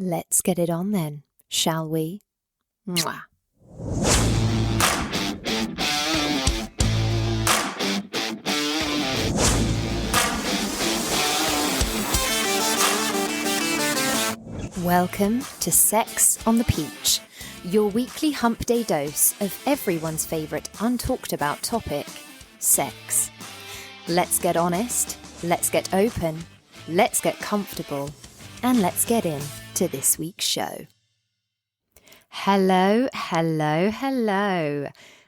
Let's get it on then, shall we? Mwah. Welcome to Sex on the Peach, your weekly hump day dose of everyone's favourite untalked about topic, sex. Let's get honest, let's get open, let's get comfortable, and let's get in to this week's show. Hello.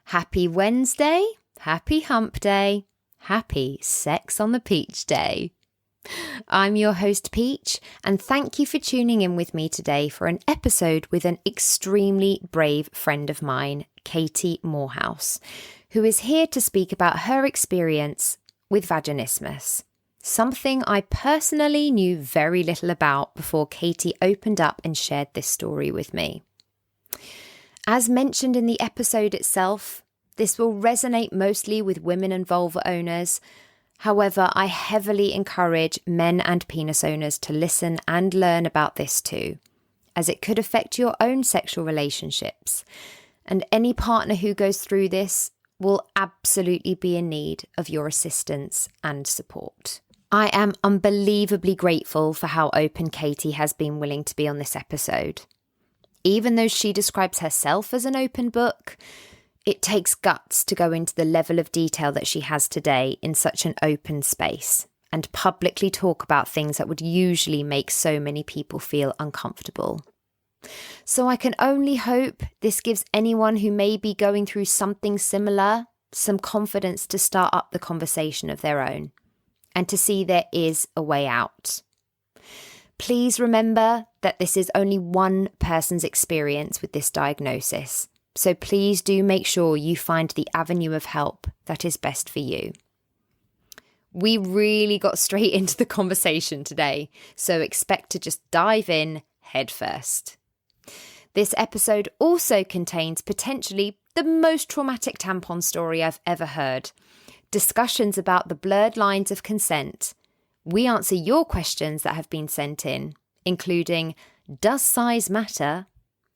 Happy Wednesday, happy hump day, happy Sex on the Peach day. I'm your host Peach, and thank you for tuning in with me today for an episode with an extremely brave friend of mine, Katie Moorhouse, who is here to speak about her experience with vaginismus, something I personally knew very little about before Katie opened up and shared this story with me. As mentioned in the episode itself, this will resonate mostly with women and vulva owners. However, I heavily encourage men and penis owners to listen and learn about this too, as it could affect your own sexual relationships. And any partner who goes through this will absolutely be in need of your assistance and support. I am unbelievably grateful for how open Katie has been willing to be on this episode. Even though she describes herself as an open book, it takes guts to go into the level of detail that she has today in such an open space and publicly talk about things that would usually make so many people feel uncomfortable. So I can only hope this gives anyone who may be going through something similar some confidence to start up the conversation of their own and to see there is a way out. Please remember that this is only one person's experience with this diagnosis. So please do make sure you find the avenue of help that is best for you. We really got straight into the conversation today, so expect to just dive in head first. This episode also contains potentially the most traumatic tampon story I've ever heard, discussions about the blurred lines of consent. We answer your questions that have been sent in, including, does size matter?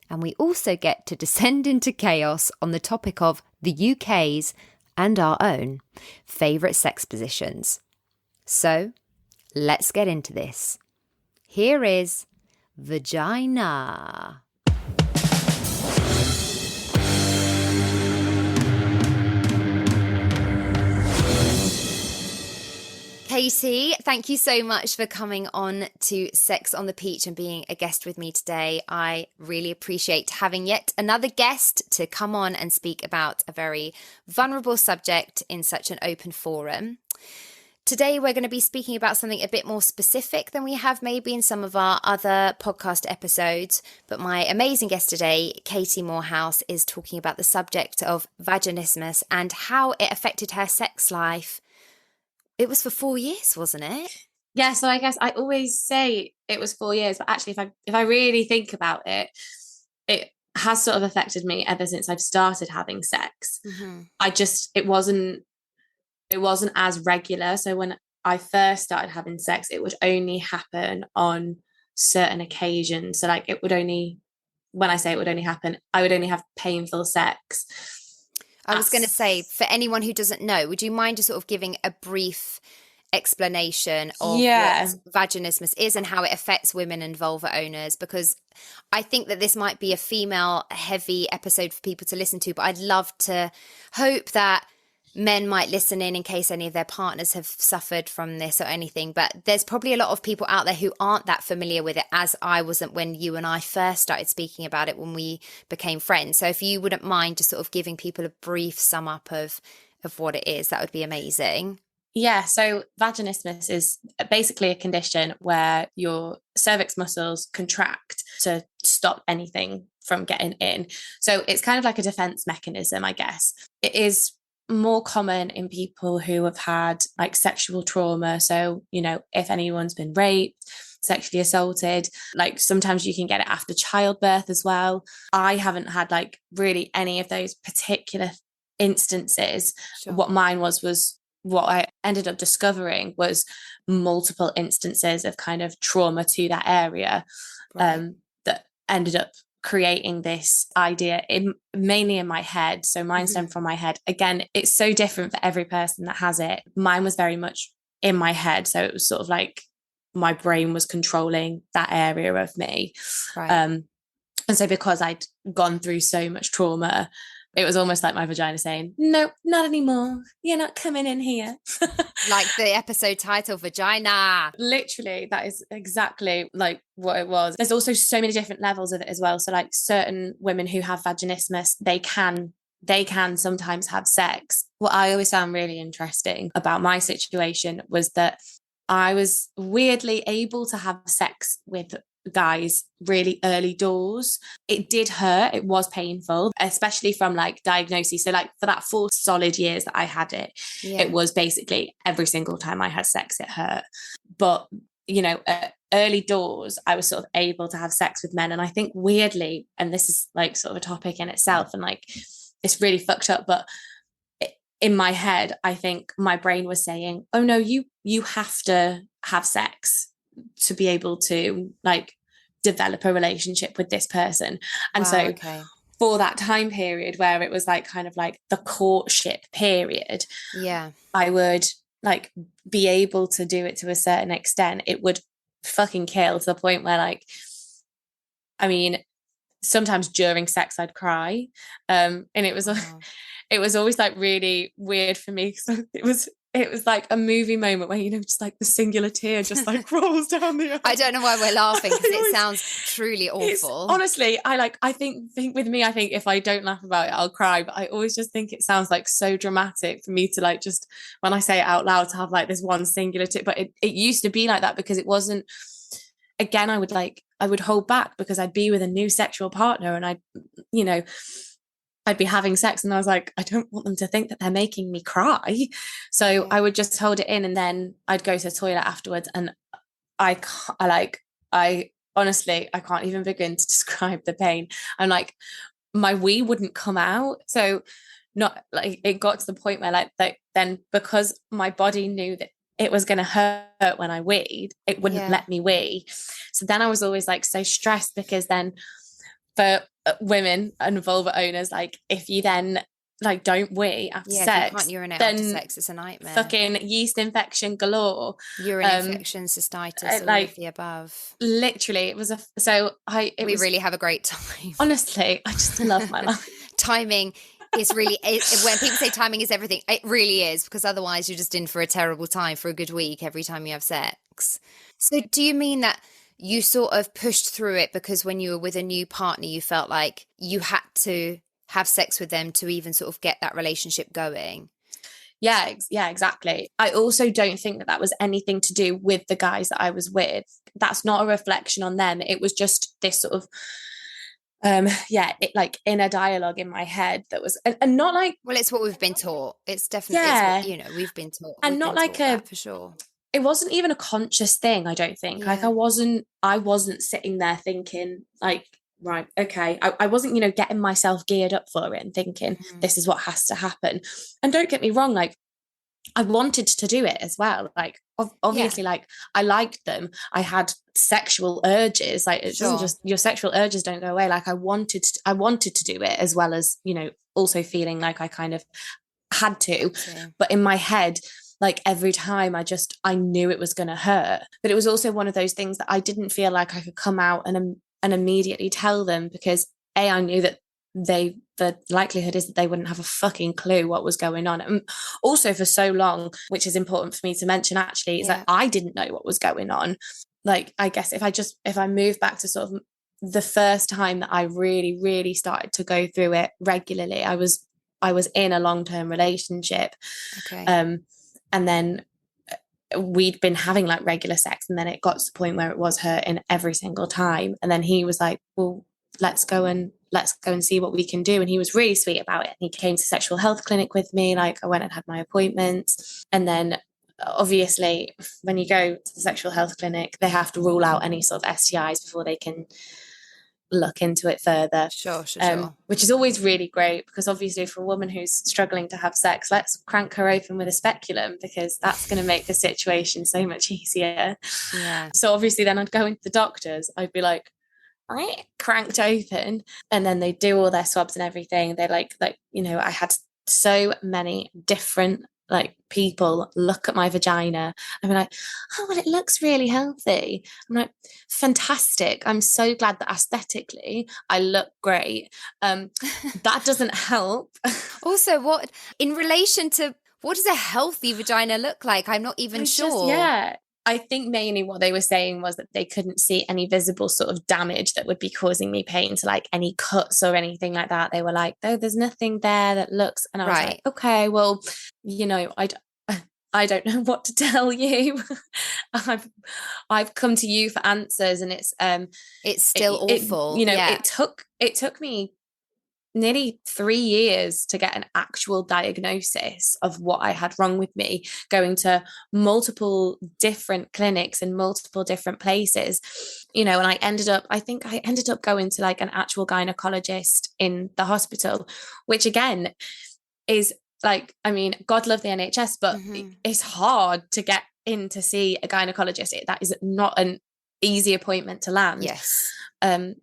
And we also get to descend into chaos on the topic of the UK's and our own favourite sex positions. So, let's get into this. Here is Vagi-Nah. Katie, thank you so much for coming on to Sex on the Peach and being a guest with me today. I really appreciate having yet another guest to come on and speak about a very vulnerable subject in such an open forum. Today, we're going to be speaking about something a bit more specific than we have maybe in some of our other podcast episodes. But my amazing guest today, Katie Moorhouse, is talking about the subject of vaginismus and how it affected her sex life. It was for 4 years, wasn't it? Yeah, so I guess I always say it was 4 years, but actually if I really think about it, it has sort of affected me ever since I've started having sex. Mm-hmm. It wasn't as regular. So when I first started having sex, it would only happen on certain occasions. So like when I say it would only happen, I would only have painful sex. I was going to say, for anyone who doesn't know, would you mind just sort of giving a brief explanation of what vaginismus is and how it affects women and vulva owners? Because I think that this might be a female-heavy episode for people to listen to, but I'd love to hope that men might listen in case any of their partners have suffered from this or anything. But there's probably a lot of people out there who aren't that familiar with it, as I wasn't when you and I first started speaking about it when we became friends. So if you wouldn't mind just sort of giving people a brief sum up of what it is, that would be amazing. Yeah, so vaginismus is basically a condition where your cervix muscles contract to stop anything from getting in. So it's kind of like a defense mechanism, I guess. It is more common in people who have had like sexual trauma. So, you know, if anyone's been raped, sexually assaulted, like sometimes you can get it after childbirth as well. I haven't had like really any of those particular instances. Sure. What mine was what I ended up discovering was multiple instances of kind of trauma to that area. Right. ended up creating this idea mainly in my head. So mine stemmed from my head. Again, it's so different for every person that has it. Mine was very much in my head. So it was sort of like my brain was controlling that area of me. Right. And so because I'd gone through so much trauma, it was almost like my vagina saying, nope, not anymore. You're not coming in here. Like the episode title, Vagi-Nah. Literally, that is exactly like what it was. There's also so many different levels of it as well. So like certain women who have vaginismus, they can sometimes have sex. What I always found really interesting about my situation was that I was weirdly able to have sex with guys really early doors. It did hurt. It was painful, especially from like diagnosis. So like for that 4 solid years that I had it, it was basically every single time I had sex, it hurt. But, you know, early doors, I was sort of able to have sex with men. And I think weirdly, and this is like sort of a topic in itself, and like it's really fucked up, but in my head, I think my brain was saying, oh no, you have to have sex to be able to like develop a relationship with this person. And for that time period where it was like kind of like the courtship period, I would like be able to do it to a certain extent. It would fucking kill to the point where like, I mean, sometimes during sex I'd cry. And it was it was always like really weird for me. So it was like a movie moment where, you know, just like the singular tear just like rolls down the eye. I don't know why we're laughing, because it sounds truly awful. Honestly, I think with me, I think if I don't laugh about it, I'll cry. But I always just think it sounds like so dramatic for me to like just, when I say it out loud, to have like this one singular tear. But it used to be like that because it wasn't, again, I would hold back because I'd be with a new sexual partner and I'd be having sex and I was like, I don't want them to think that they're making me cry. So I would just hold it in, and then I'd go to the toilet afterwards, and I honestly, I can't even begin to describe the pain. I'm like, my wee wouldn't come out. So not like, it got to the point where like then because my body knew that it was going to hurt when I weed, it wouldn't let me wee. So then I was always like so stressed, because then for women and vulva owners, like if you then like don't wee after sex, you can't urinate then after sex, it's a nightmare. Fucking yeast infection galore, urine infection, cystitis, all like of the above. Literally, it was we really have a great time. Honestly, I just love my life. Timing is really when people say timing is everything, it really is, because otherwise you're just in for a terrible time for a good week every time you have sex. So do you mean that you sort of pushed through it because when you were with a new partner, you felt like you had to have sex with them to even sort of get that relationship going? Yeah, exactly. I also don't think that was anything to do with the guys that I was with. That's not a reflection on them. It was just this sort of, like inner dialogue in my head that was, and not like, well, it's what we've been taught. It's definitely, it's what, we've been taught. And not like for sure. It wasn't even a conscious thing, I don't think. Like I wasn't sitting there thinking like, right, okay. I wasn't, getting myself geared up for it and thinking this is what has to happen. And don't get me wrong, like I wanted to do it as well. Like obviously, like I liked them. I had sexual urges. Like it doesn't just, your sexual urges don't go away. Like I wanted to do it, as well as, also feeling like I kind of had to. But in my head, like every time I knew it was going to hurt. But it was also one of those things that I didn't feel like I could come out and immediately tell them, because I knew that the likelihood is that they wouldn't have a fucking clue what was going on. And also for so long, which is important for me to mention actually, is that I didn't know what was going on. Like, I guess if I move back to sort of the first time that I really, really started to go through it regularly, I was in a long-term relationship. And then we'd been having like regular sex, and then it got to the point where it was hurting every single time. And then he was like, well, let's go and see what we can do. And he was really sweet about it. He came to sexual health clinic with me. Like I went and had my appointments. And then obviously when you go to the sexual health clinic, they have to rule out any sort of STIs before they can look into it further. Sure. Which is always really great, because obviously for a woman who's struggling to have sex, let's crank her open with a speculum, because that's going to make the situation so much easier. Yeah. So obviously then I'd go into the doctors, I'd be like, I cranked open, and then they do all their swabs and everything. They like, I had so many different like people look at my vagina and be like, oh, well, it looks really healthy. I'm like, fantastic. I'm so glad that aesthetically I look great. That doesn't help. Also, what in relation to what does a healthy vagina look like? I'm not even sure. Yeah. I think mainly what they were saying was that they couldn't see any visible sort of damage that would be causing me pain, to like any cuts or anything like that. They were like, oh, there's nothing there that looks. And I was like, okay, well, I don't know what to tell you. I've come to you for answers, and it's still awful. It took me nearly 3 years to get an actual diagnosis of what I had wrong with me, going to multiple different clinics in multiple different places, and I ended up going to like an actual gynecologist in the hospital, which again is like, I mean, God love the NHS, but it's hard to get in to see a gynecologist. That is not an easy appointment to land. Yes.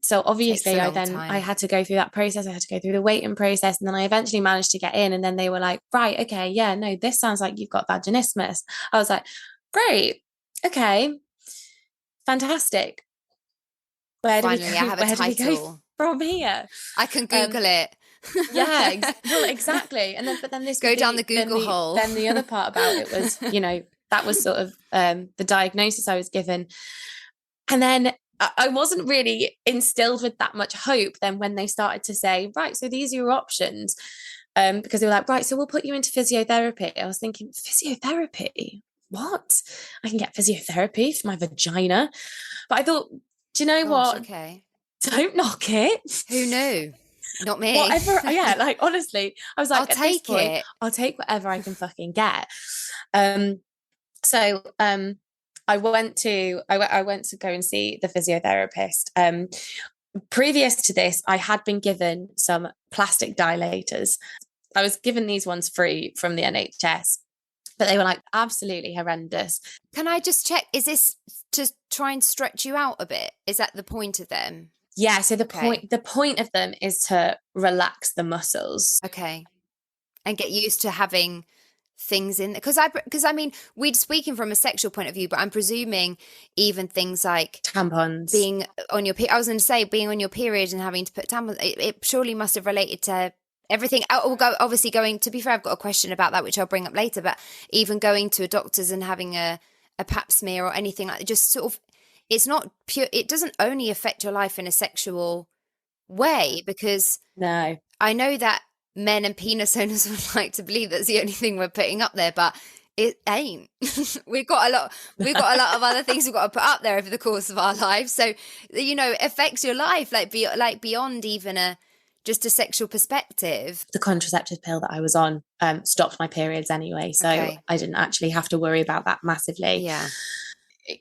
So obviously I had to go through that process. I had to go through the waiting process, and then I eventually managed to get in, and then they were like, right, okay, yeah, no, this sounds like you've got vaginismus. I was like, great, okay, fantastic. Where do we go from here? I can Google it. Yeah, well, exactly. And then, but then this go down the Google hole. Then the other part about it was, that was sort of the diagnosis I was given, and then I wasn't really instilled with that much hope. Then when they started to say, right, so these are your options, because they were like, right, so we'll put you into physiotherapy. I was thinking, physiotherapy? What? I can get physiotherapy for my vagina? But I thought, do you know what? Okay. Don't knock it. Who knew? Not me. Whatever. Yeah, like honestly, I was like, I'll take it. I'll take whatever I can fucking get. So I went to go and see the physiotherapist. Previous to this, I had been given some plastic dilators. I was given these ones free from the NHS, but they were like absolutely horrendous. Can I just check? Is this to try and stretch you out a bit? Is that the point of them? Yeah. So the point of them is to relax the muscles. Okay. And get used to having things in there. Because I mean, we're speaking from a sexual point of view, but I'm presuming even things like tampons, being on your I was going to say being on your period and having to put tampons, it surely must have related to everything. Obviously going, to be fair, I've got a question about that which I'll bring up later, but even going to a doctor's and having a pap smear or anything like that, just sort of, it's not pure, it doesn't only affect your life in a sexual way, because no, I know that men and penis owners would like to believe that's the only thing we're putting up there, but it ain't. we've got a lot of other things we've got to put up there over the course of our lives. So, it affects your life, like beyond even just a sexual perspective. The contraceptive pill that I was on stopped my periods anyway, so I didn't actually have to worry about that massively.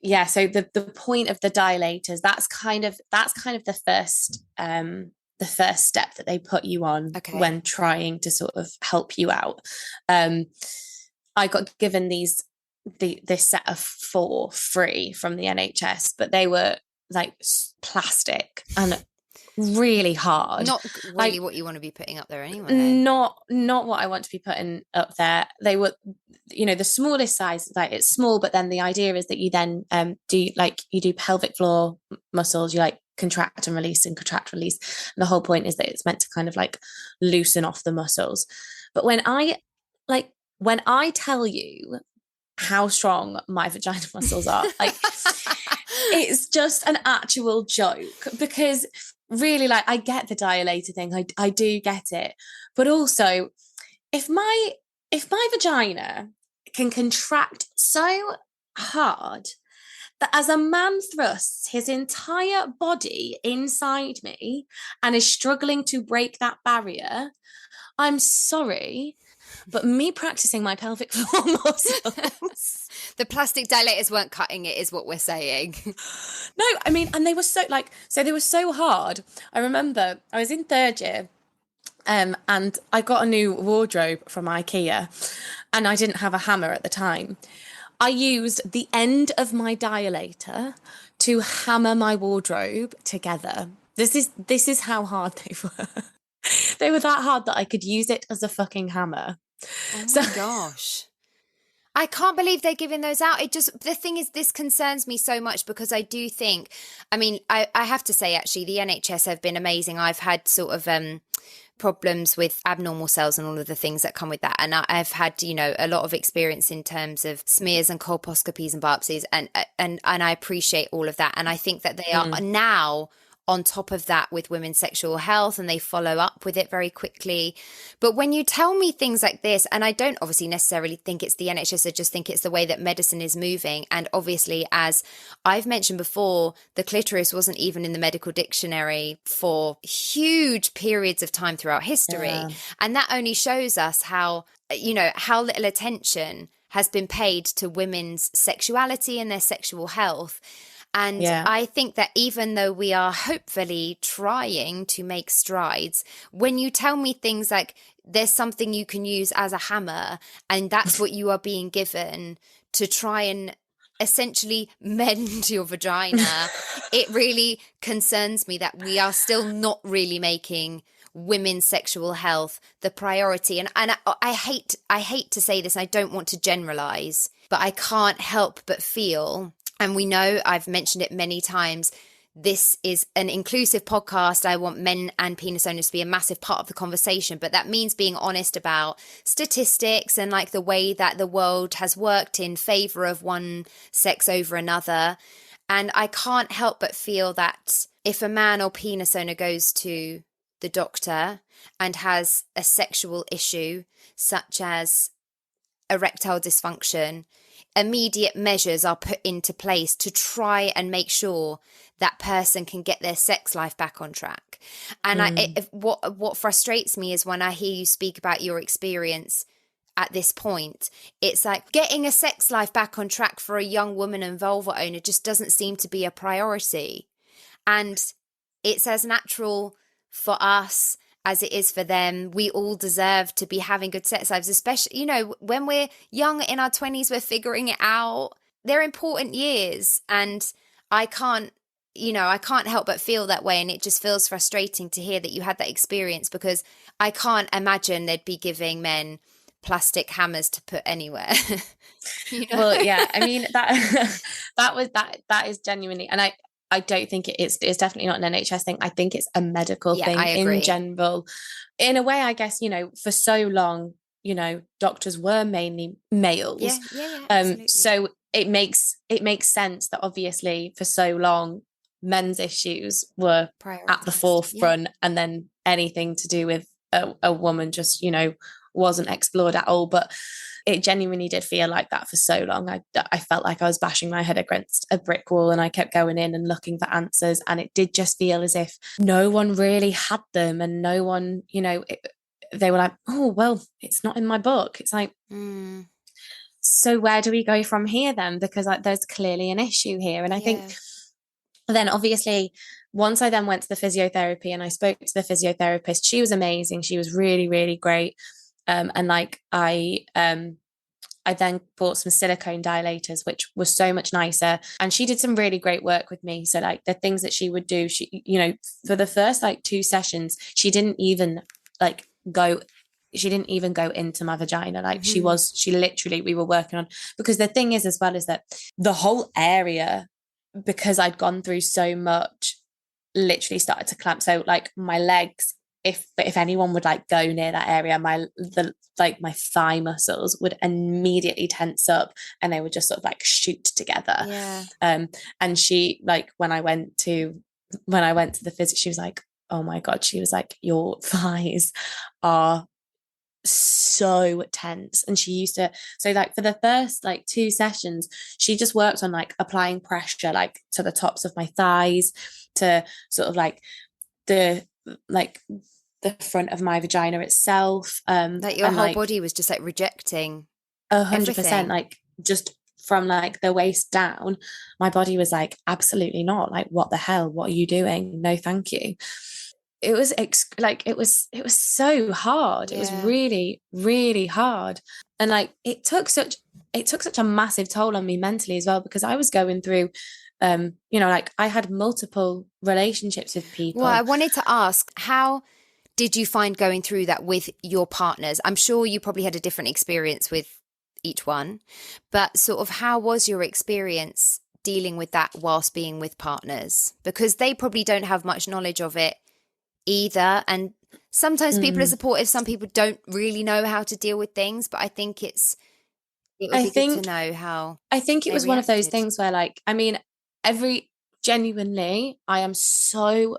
Yeah. So the point of the dilators, that's kind of the first step that they put you on when trying to sort of help you out. I got given this set of 4 free from the NHS, but they were like plastic and really hard. Not really like, what you want to be putting up there anyway. Not what I want to be putting up there. They were, the smallest size, like it's small, but then the idea is that you then do pelvic floor muscles, you like contract and release and contract release. And the whole point is that it's meant to kind of like loosen off the muscles. But when I tell you how strong my vagina muscles are, like it's just an actual joke, because really, like, I get the dilator thing. I do get it. But also, if my vagina can contract so hard that as a man thrusts his entire body inside me and is struggling to break that barrier, I'm sorry, but me practicing my pelvic floor muscles. The plastic dilators weren't cutting it, is what we're saying. No, I mean, and they were they were so hard. I remember I was in 3rd year, and I got a new wardrobe from IKEA, and I didn't have a hammer at the time. I used the end of my dilator to hammer my wardrobe together. This is how hard they were. They were that hard that I could use it as a fucking hammer. Oh my gosh. I can't believe they're giving those out. The thing is, this concerns me so much because I do think, I mean, I have to say, actually, the NHS have been amazing. I've had sort of problems with abnormal cells and all of the things that come with that. And I've had, you know, a lot of experience in terms of smears and colposcopies and biopsies. And I appreciate all of that. And I think that they are now on top of that with women's sexual health, and they follow up with it very quickly. But when you tell me things like this, and I don't obviously necessarily think it's the NHS, I just think it's the way that medicine is moving. And obviously, as I've mentioned before, the clitoris wasn't even in the medical dictionary for huge periods of time throughout history. Yeah. And that only shows us how, you know, how little attention has been paid to women's sexuality and their sexual health. And I think that even though we are hopefully trying to make strides, when you tell me things like there's something you can use as a hammer and that's what you are being given to try and essentially mend your vagina, it really concerns me that we are still not really making women's sexual health the priority. And I hate to say this, I don't want to generalize, but I can't help but feel, and we know, I've mentioned it many times, this is an inclusive podcast. I want men and penis owners to be a massive part of the conversation, but that means being honest about statistics and like the way that the world has worked in favor of one sex over another. And I can't help but feel that if a man or penis owner goes to the doctor and has a sexual issue, such as erectile dysfunction, immediate measures are put into place to try and make sure that person can get their sex life back on track. And what frustrates me is when I hear you speak about your experience at this point, it's like getting a sex life back on track for a young woman and vulva owner just doesn't seem to be a priority. And it's as natural for us as it is for them. We all deserve to be having good sex lives, especially, you know, when we're young in our 20s, we're figuring it out. They're important years. And I can't help but feel that way. And it just feels frustrating to hear that you had that experience, because I can't imagine they'd be giving men plastic hammers to put anywhere. You know? Well, yeah, I mean, that is genuinely, and I don't think it's definitely not an NHS thing. I think it's a medical thing in general. In a way, I guess, you know, for so long, you know, doctors were mainly males. Yeah, so it makes sense that obviously for so long men's issues were at the forefront, and then anything to do with a woman just, you know, wasn't explored at all. But it genuinely did feel like that for so long. I felt like I was bashing my head against a brick wall, and I kept going in and looking for answers, and it did just feel as if no one really had them, and no one, you know, they were like, oh, well, it's not in my book. It's like, so where do we go from here then? Because there's clearly an issue here. And I think then obviously once I then went to the physiotherapy and I spoke to the physiotherapist, she was amazing. She was really, really great. And like I then bought some silicone dilators, which was so much nicer. And she did some really great work with me. So like the things that she would do, she, you know, for the first like 2 sessions, she didn't even go into my vagina. Like she literally, we were working on, because the thing is as well is that the whole area, because I'd gone through so much, literally started to clamp. So like my legs, if anyone would like go near that area, my thigh muscles would immediately tense up, and they would just sort of like shoot together. And she, like, when I went to the physio, she was like, oh my God, she was like, your thighs are so tense. And she used to, so like for the first like 2 sessions, she just worked on like applying pressure like to the tops of my thighs, to sort of like the front of my vagina itself. Like your whole body was just like rejecting 100%, like just from like the waist down, my body was like, absolutely not. Like, what the hell? What are you doing? No, thank you. It was it was so hard. It was really, really hard. And like, it took such a massive toll on me mentally as well, because I was going through like I had multiple relationships with people. Well, I wanted to ask, how did you find going through that with your partners? I'm sure you probably had a different experience with each one, but sort of how was your experience dealing with that whilst being with partners? Because they probably don't have much knowledge of it either. And sometimes people are supportive, some people don't really know how to deal with things, but I think it would be good to know how. I think it was one of those things where, like, I mean, genuinely, I am so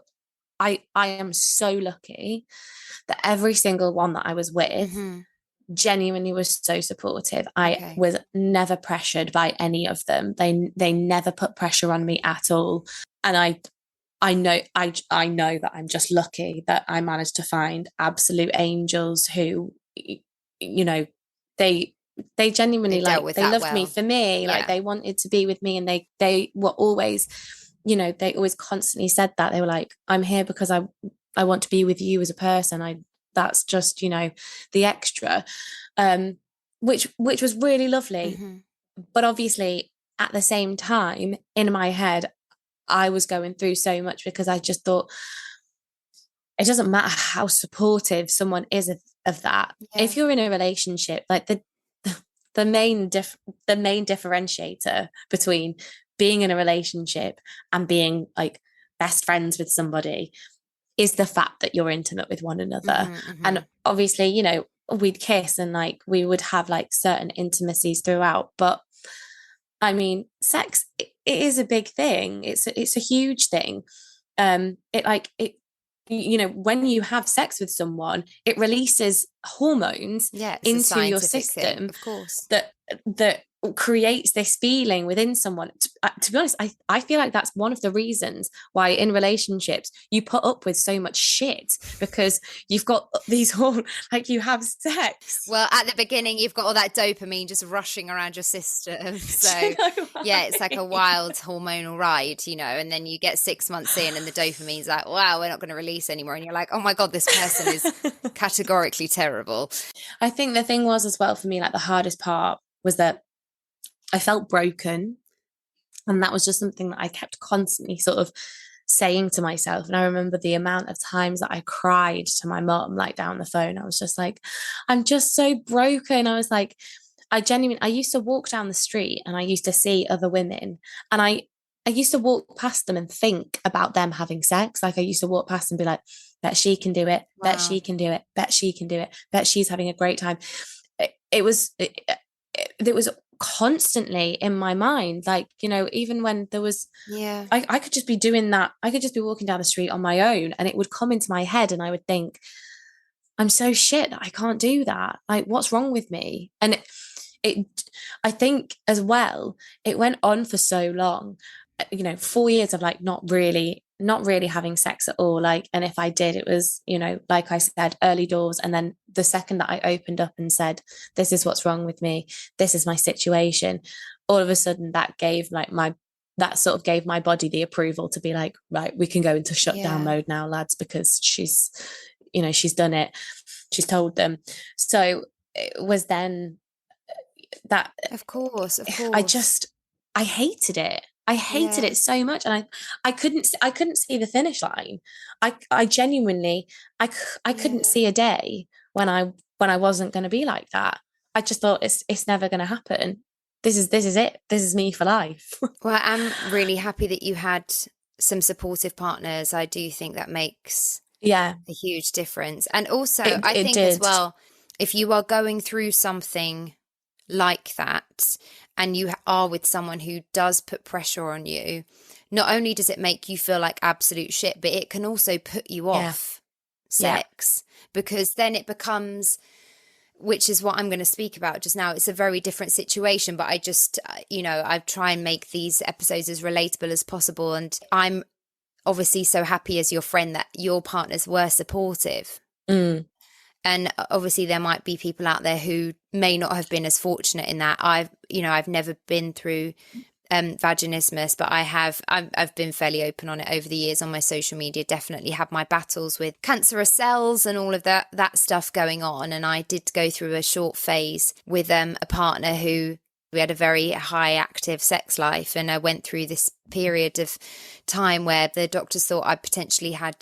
lucky that every single one that I was with genuinely was so supportive. I was never pressured by any of them. They never put pressure on me at all. And I know that I'm just lucky that I managed to find absolute angels who, you know, they genuinely like, they loved me for me. Like, they wanted to be with me, and they were always, they always constantly said that. They were like, I'm here because I want to be with you as a person. That's just, the extra, which was really lovely. But obviously at the same time, in my head, I was going through so much, because I just thought, it doesn't matter how supportive someone is of that. If you're in a relationship, like the main differentiator between being in a relationship and being like best friends with somebody is the fact that you're intimate with one another. And obviously, we'd kiss and like we would have like certain intimacies throughout, but I mean, sex, it is a big thing. It's a huge thing. When you have sex with someone, it releases hormones into your system, of course, that creates this feeling within someone. To be honest, I feel like that's one of the reasons why in relationships you put up with so much shit, because you've got these like, you have sex. Well, at the beginning you've got all that dopamine just rushing around your system, so it's like a wild hormonal ride, and then you get 6 months in and the dopamine's like, wow, we're not going to release anymore, and you're like, oh my god, this person is categorically terrible. I think the thing was as well for me, like the hardest part was that I felt broken, and that was just something that I kept constantly sort of saying to myself. And I remember the amount of times that I cried to my mom, like down the phone. I was just like, I'm just so broken. I was like, I used to walk down the street and I used to see other women, and I used to walk past them and think about them having sex. Like, I used to walk past and be like, bet she can do it, bet she can do it, bet she can do it, bet she's having a great time. It was constantly in my mind, like, even when there was I could just be doing that, I could just be walking down the street on my own, and it would come into my head, and I would think, I'm so shit, I can't do that, like, what's wrong with me? And I think as well, it went on for so long, 4 years of like not really having sex at all. Like, and if I did, it was, like I said, early doors. And then the second that I opened up and said, this is what's wrong with me, this is my situation, all of a sudden that sort of gave my body the approval to be like, right, we can go into shutdown mode now, lads, because she's done it, she's told them. So it was then that, of course I hated it. I hated it so much, and I couldn't see the finish line. I genuinely I couldn't see a day when I wasn't going to be like that. I just thought, it's never going to happen. This is it. This is me for life. Well, I'm really happy that you had some supportive partners. I do think that makes a huge difference. And also, I think as well, if you are going through something like that and you are with someone who does put pressure on you, not only does it make you feel like absolute shit, but it can also put you off sex, because then it becomes, which is what I'm going to speak about just now, it's a very different situation, but I just, I try and make these episodes as relatable as possible. And I'm obviously so happy as your friend that your partners were supportive. And obviously there might be people out there who may not have been as fortunate in that. I've never been through vaginismus, but I've been fairly open on it over the years on my social media. Definitely had my battles with cancerous cells and all of that stuff going on. And I did go through a short phase with a partner who We had a very high active sex life, and I went through this period of time where the doctors thought I potentially had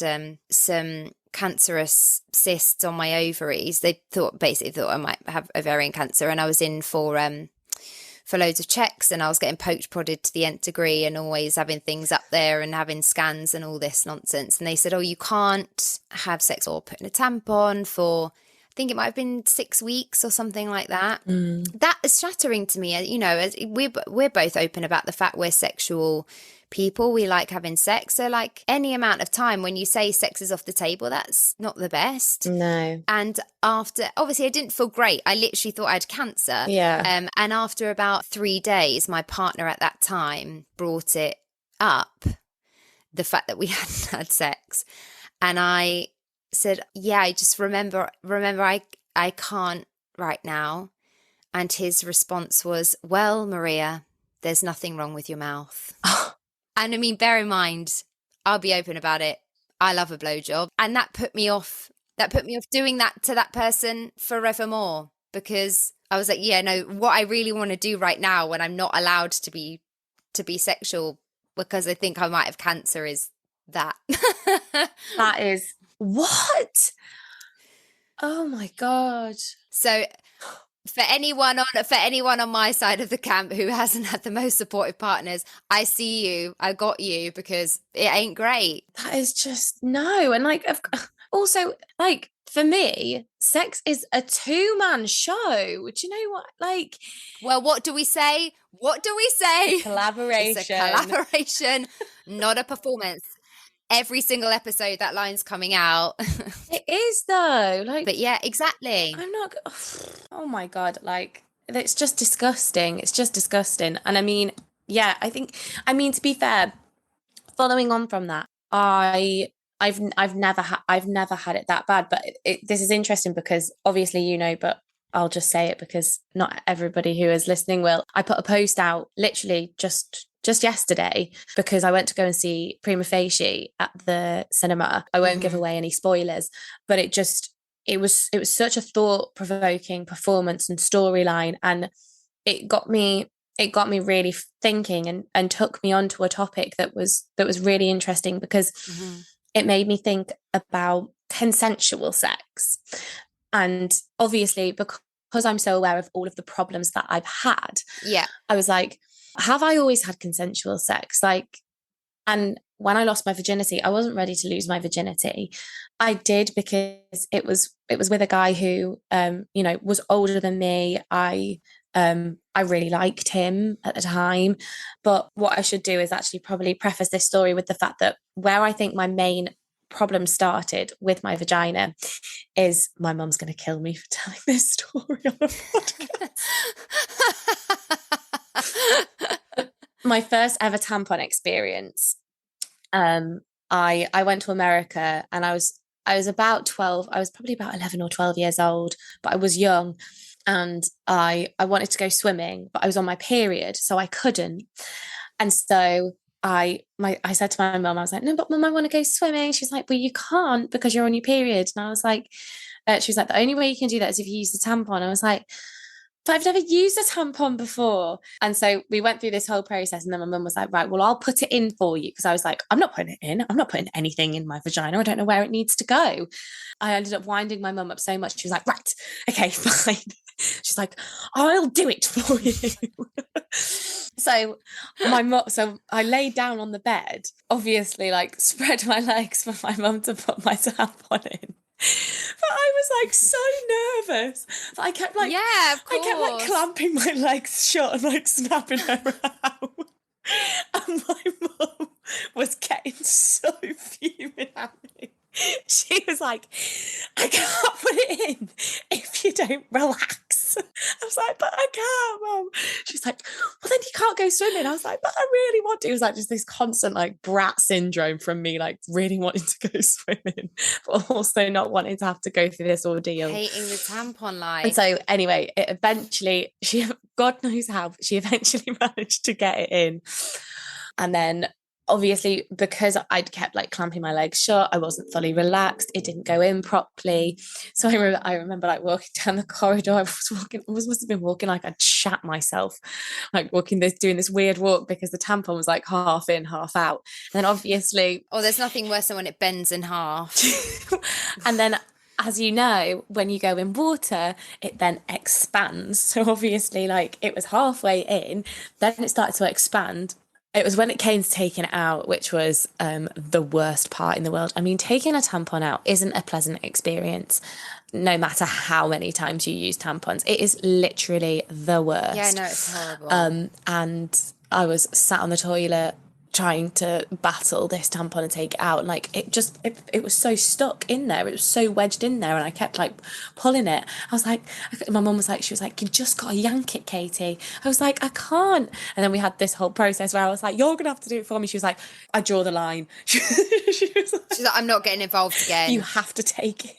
some cancerous cysts on my ovaries. They basically thought I might have ovarian cancer, and I was in for loads of checks, and I was getting poked prodded to the nth degree, and always having things up there and having scans and all this nonsense. And they said, oh, you can't have sex or put in a tampon for, I think it might have been 6 weeks or something like that. That is shattering to me. You know, we're both open about the fact we're sexual people. We like having sex. So like any amount of time when you say sex is off the table, that's not the best. No. And after, obviously I didn't feel great. I literally thought I had cancer. Yeah. And after about 3 days, my partner at that time brought it up, the fact that we hadn't had sex. And I said, yeah, I just remember I can't right now. And his response was, well, Maria, there's nothing wrong with your mouth. And I mean, bear in mind, I'll be open about it. I love a blowjob. And that put me off doing that to that person forevermore, because I was like, yeah, no, what I really want to do right now when I'm not allowed to be sexual because I think I might have cancer is that. That is what? Oh my God. So for anyone on my side of the camp who hasn't had the most supportive partners, I see you, I got you, because it ain't great. That is just no. And like, also, like, for me, sex is a 2-man show. Do you know what? Like, well, what do we say? Collaboration. It's a collaboration, not a performance. Every single episode that line's coming out. It is though. Like, but yeah, exactly. I'm not. Oh my God! Like, it's just disgusting. It's just disgusting. And I mean, yeah, to be fair, following on from that, I've never had it that bad. But this is interesting because obviously, you know, but I'll just say it because not everybody who is listening will. I put a post out literally just yesterday because I went to go and see Prima Facie at the cinema. I won't give away any spoilers, but it was such a thought-provoking performance and storyline, and it got me really thinking and took me onto a topic that was really interesting because it made me think about consensual sex. And obviously because I'm so aware of all of the problems that I've had, I was like, have I always had consensual sex? Like, and when I lost my virginity, I wasn't ready to lose my virginity. I did because it was with a guy who, you know, was older than me. I really liked him at the time. But what I should do is actually probably preface this story with the fact that where I think my main problem started with my vagina is my mum's going to kill me for telling this story on a podcast. My first ever tampon experience. I went to America and I was about 12. I was probably about 11 or 12 years old, but I was young, and I wanted to go swimming, but I was on my period, so I couldn't. And so I said to my mum, I was like, no, but mum, I want to go swimming. She's like, well, you can't because you're on your period. And I was like, she was like, the only way you can do that is if you use the tampon. I was like, but I've never used a tampon before. And so we went through this whole process, and then my mum was like, right, well, I'll put it in for you. Because I was like, I'm not putting it in. I'm not putting anything in my vagina. I don't know where it needs to go. I ended up winding my mum up so much. She was like, right, okay, fine. She's like, I'll do it for you. So I laid down on the bed, obviously like spread my legs for my mum to put my tampon in. But I was like so nervous. I kept like, yeah, of course. I kept like clamping my legs shut and like snapping her out. And my mum was getting so fuming at me. She was like, I can't put it in if you don't relax. I was like, but I can't, Mum. She's like, well, then you can't go swimming. I was like, but I really want to. It was like just this constant like brat syndrome from me, like really wanting to go swimming, but also not wanting to have to go through this ordeal. Hating the tampon life. And so anyway, it eventually, God knows how, but she eventually managed to get it in. And then obviously, because I'd kept like clamping my legs shut, I wasn't fully relaxed. It didn't go in properly. So I remember like walking down the corridor. Must have been walking like I'd shat myself, like doing this weird walk because the tampon was like half in, half out. And then obviously, oh, there's nothing worse than when it bends in half. And then, as you know, when you go in water, it then expands. So obviously, like it was halfway in, then it started to expand. It was when it came to taking it out, which was the worst part in the world. I mean, taking a tampon out isn't a pleasant experience, no matter how many times you use tampons. It is literally the worst. Yeah, no, it's horrible. And I was sat on the toilet trying to battle this tampon and take it out, and like it was so stuck in there, it was so wedged in there, and I kept like pulling it. I was like, my mum was like, she was like, you just gotta yank it, Katie. I was like, I can't. And then we had this whole process where I was like, you're gonna have to do it for me. She was like, I draw the line. She was like, she's like, I'm not getting involved again. You have to take it.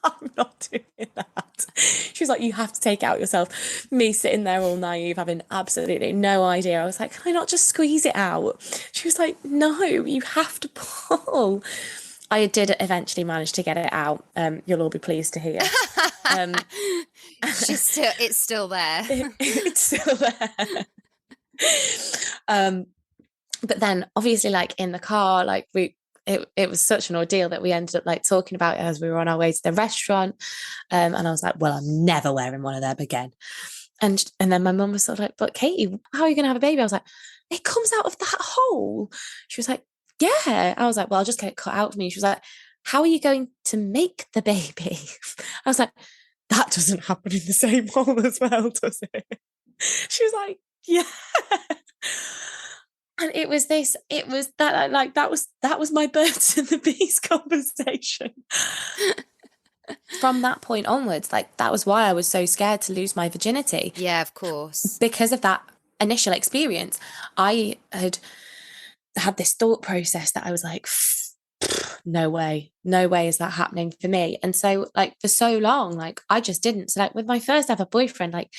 I'm not doing that. She was like, you have to take it out yourself. Me sitting there all naive, having absolutely no idea. I was like, can I not just squeeze it out? She was like, no, you have to pull. I did eventually manage to get it out. You'll all be pleased to hear. It's still there. It's still there. But then obviously like in the car, like it was such an ordeal that we ended up like talking about it as we were on our way to the restaurant. And I was like, well, I'm never wearing one of them again. And then my mum was sort of like, but Katie, how are you going to have a baby? I was like, it comes out of that hole. She was like, yeah. I was like, well, I'll just get it cut out for me. She was like, how are you going to make the baby? I was like, that doesn't happen in the same hole as well, does it? She was like, yeah. And it was that was my birds and the bees conversation. From that point onwards, like that was why I was so scared to lose my virginity. Yeah, of course. Because of that initial experience, I had this thought process that I was like, no way is that happening for me. And so like for so long, like I just didn't. So like with my first ever boyfriend, like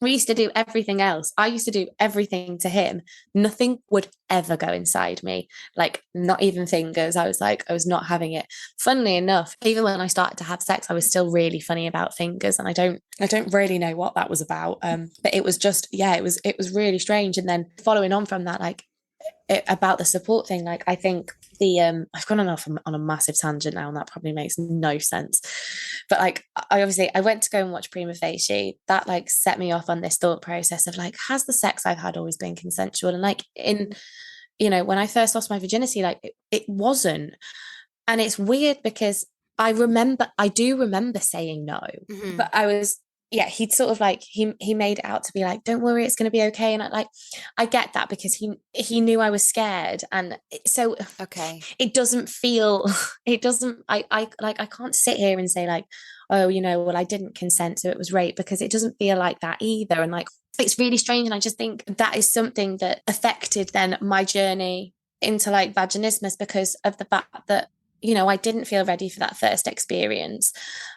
we used to do everything else. I used to do everything to him. Nothing would ever go inside me, like not even fingers. I was not having it. Funnily enough, even when I started to have sex, I was still really funny about fingers, and I don't really know what that was about. But it was just, yeah, it was really strange. And then following on from that, like about the support thing, like I think I've gone off on a massive tangent now, and that probably makes no sense, but like I went to go and watch Prima Facie. That like set me off on this thought process of like, has the sex I've had always been consensual? And like when I first lost my virginity, like it wasn't. And it's weird because I do remember saying no, but he'd sort of like, he made it out to be like, don't worry, it's going to be okay. And I get that because he knew I was scared. And so, okay, I can't sit here and say like, oh, well, I didn't consent, so it was rape, because it doesn't feel like that either. And like, it's really strange. And I just think that is something that affected then my journey into like vaginismus, because of the fact that, I didn't feel ready for that first experience.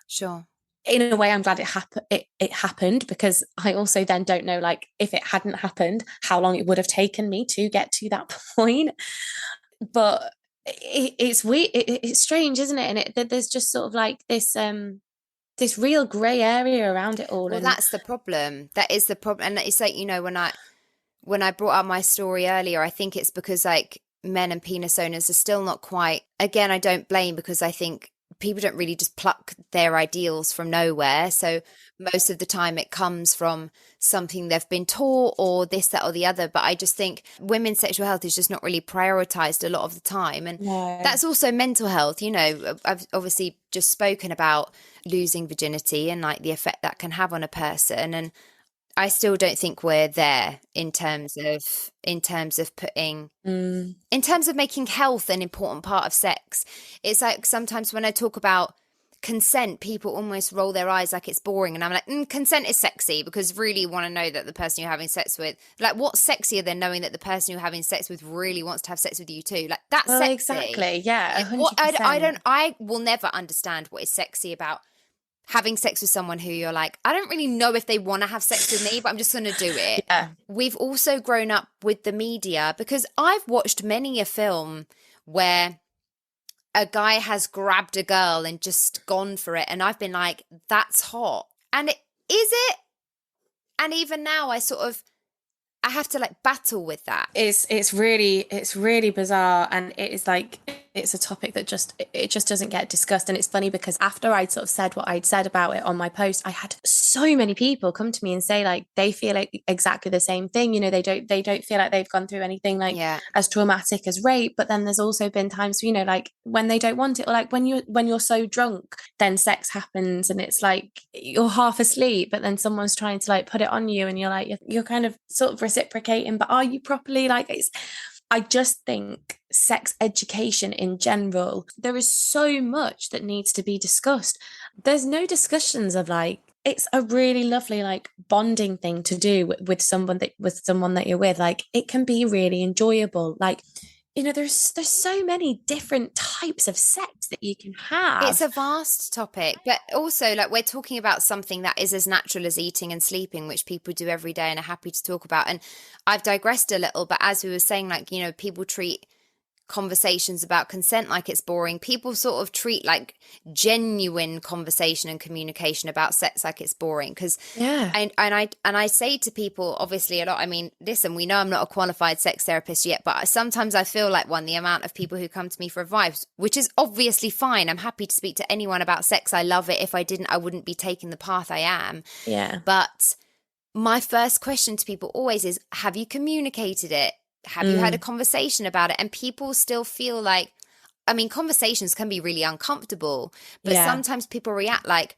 Sure. In a way, I'm glad it happened, because I also then don't know, like, if it hadn't happened, how long it would have taken me to get to that point. But it's weird. It's strange, isn't it? And there's just sort of like this real grey area around it all. Well, that's the problem. That is the problem. And it's like, when I brought up my story earlier, I think it's because like men and penis owners are still not quite, again, I don't blame, because I think people don't really just pluck their ideals from nowhere. So most of the time it comes from something they've been taught, or this, that, or the other. But I just think women's sexual health is just not really prioritized a lot of the time. And that's also mental health. I've obviously just spoken about losing virginity and like the effect that can have on a person. And I still don't think we're there in terms of putting, in terms of making health an important part of sex. It's like sometimes when I talk about consent, people almost roll their eyes like it's boring. And I'm like, consent is sexy, because really you want to know that the person you're having sex with, like, what's sexier than knowing that the person you're having sex with really wants to have sex with you too? Like, that's sexy. Exactly. Yeah. Like, I will never understand what is sexy about having sex with someone who you're like, I don't really know if they want to have sex with me, but I'm just going to do it. Yeah. We've also grown up with the media, because I've watched many a film where a guy has grabbed a girl and just gone for it. And I've been like, that's hot. And is it? And even now I have to like battle with that. It's really bizarre, and it is like, it's a topic that it just doesn't get discussed. And it's funny because after I'd sort of said what I'd said about it on my post, I had so many people come to me and say like they feel like exactly the same thing. You know, they don't feel like they've gone through anything like as traumatic as rape. But then there's also been times, you know, like when they don't want it, or like when you're so drunk, then sex happens and it's like you're half asleep, but then someone's trying to like put it on you, and you're like you're kind of sort of reciprocating, but are you properly? Like, I just think sex education in general, there is so much that needs to be discussed. There's no discussions of like, it's a really lovely like bonding thing to do with someone that you're with. Like, it can be really enjoyable. Like, you know, there's so many different types of sex that you can have. It's a vast topic, but also like we're talking about something that is as natural as eating and sleeping, which people do every day and are happy to talk about. And I've digressed a little, but as we were saying, like, you know, people treat conversations about consent like it's boring. People sort of treat like genuine conversation and communication about sex like it's boring, because and I say to people obviously a lot, I mean, listen, we know I'm not a qualified sex therapist yet, but sometimes I feel like the amount of people who come to me for advice, which is obviously fine. I'm happy to speak to anyone about sex. I love it. If I didn't, I wouldn't be taking the path I am. But my first question to people always is, have you communicated it? Have you had a conversation about it? And people still feel like, I mean, conversations can be really uncomfortable, but sometimes people react like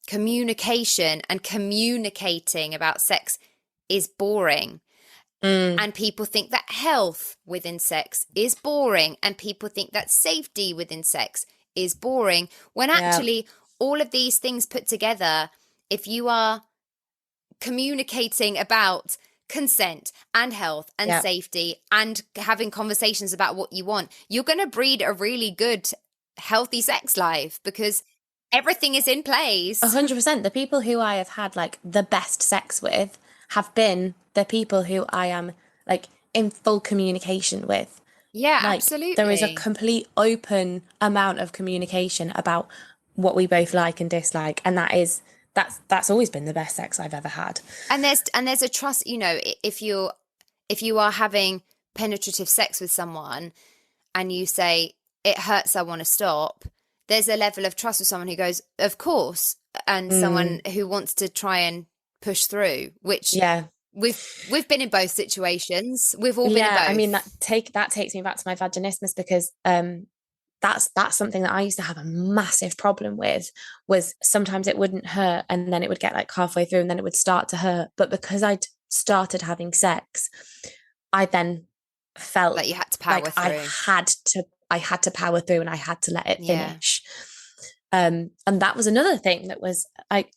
communication and communicating about sex is boring. And people think that health within sex is boring. And people think that safety within sex is boring. When actually all of these things put together, if you are communicating about consent and health and safety and having conversations about what you want, you're going to breed a really good, healthy sex life because everything is in place. 100%. The people who I have had like the best sex with have been the people who I am like in full communication with. Yeah, like, absolutely. There is a complete open amount of communication about what we both like and dislike, and that's always been the best sex I've ever had. And there's a trust, you know, if you are having penetrative sex with someone and you say it hurts, I want to stop, there's a level of trust with someone who goes, of course, and someone who wants to try and push through, which we've been in both situations. We've all been in both. I mean, that takes me back to my vaginismus, because that's something that I used to have a massive problem with, was sometimes it wouldn't hurt and then it would get like halfway through and then it would start to hurt. But because I'd started having sex, I then felt like you had to power through. I had to power through and I had to let it finish. And that was another thing that was like,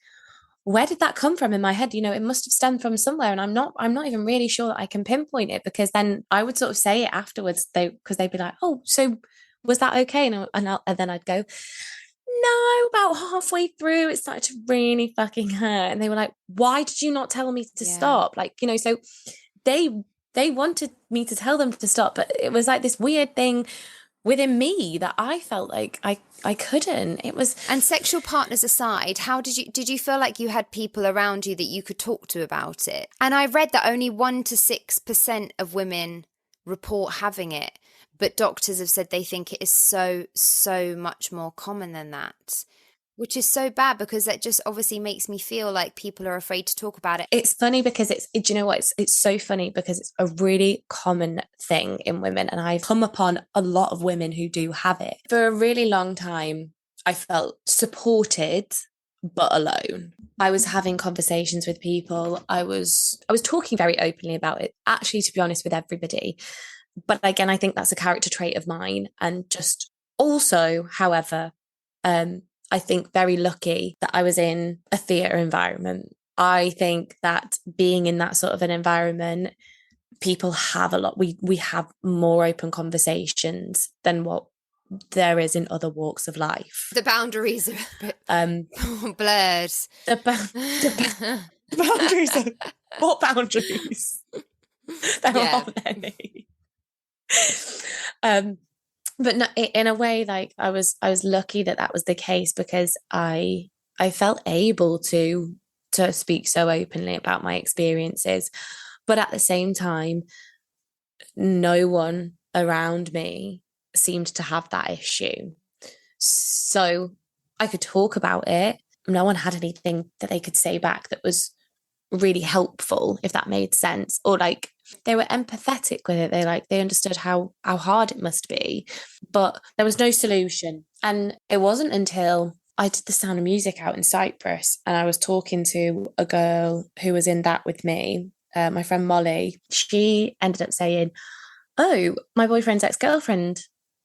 where did that come from in my head? You know, it must have stemmed from somewhere, and I'm not even really sure that I can pinpoint it, because then I would sort of say it afterwards, because they'd be like, oh, so was that okay? And then I'd go, no, about halfway through it started to really fucking hurt. And they were like, why did you not tell me to stop? Like, you know, so they wanted me to tell them to stop, but it was like this weird thing within me that I felt like I couldn't. It was. And sexual partners aside, how did you feel like you had people around you that you could talk to about it? And I read that only 1 to 6% of women report having it, but doctors have said they think it is so much more common than that, which is so bad, because that just obviously makes me feel like people are afraid to talk about it. It's funny because do you know what? It's so funny because it's a really common thing in women, and I've come upon a lot of women who do have it. For a really long time, I felt supported but alone. I was having conversations with people. I was talking very openly about it, actually, to be honest, with everybody. But again, I think that's a character trait of mine, and just also, however, I think very lucky that I was in a theatre environment. I think that being in that sort of an environment, people have a lot, we have more open conversations than what there is in other walks of life. The boundaries are a bit blurred. The boundaries are... What boundaries? There aren't any. But no, in a way, like I was lucky that was the case, because I felt able to speak so openly about my experiences. But at the same time, no one around me seemed to have that issue. So I could talk about it. No one had anything that they could say back that was really helpful, if that made sense, or like they were empathetic with it. They understood how hard it must be, but there was no solution. And it wasn't until I did the Sound of Music out in Cyprus, and I was talking to a girl who was in that with me, my friend Molly. She ended up saying, oh, my boyfriend's ex-girlfriend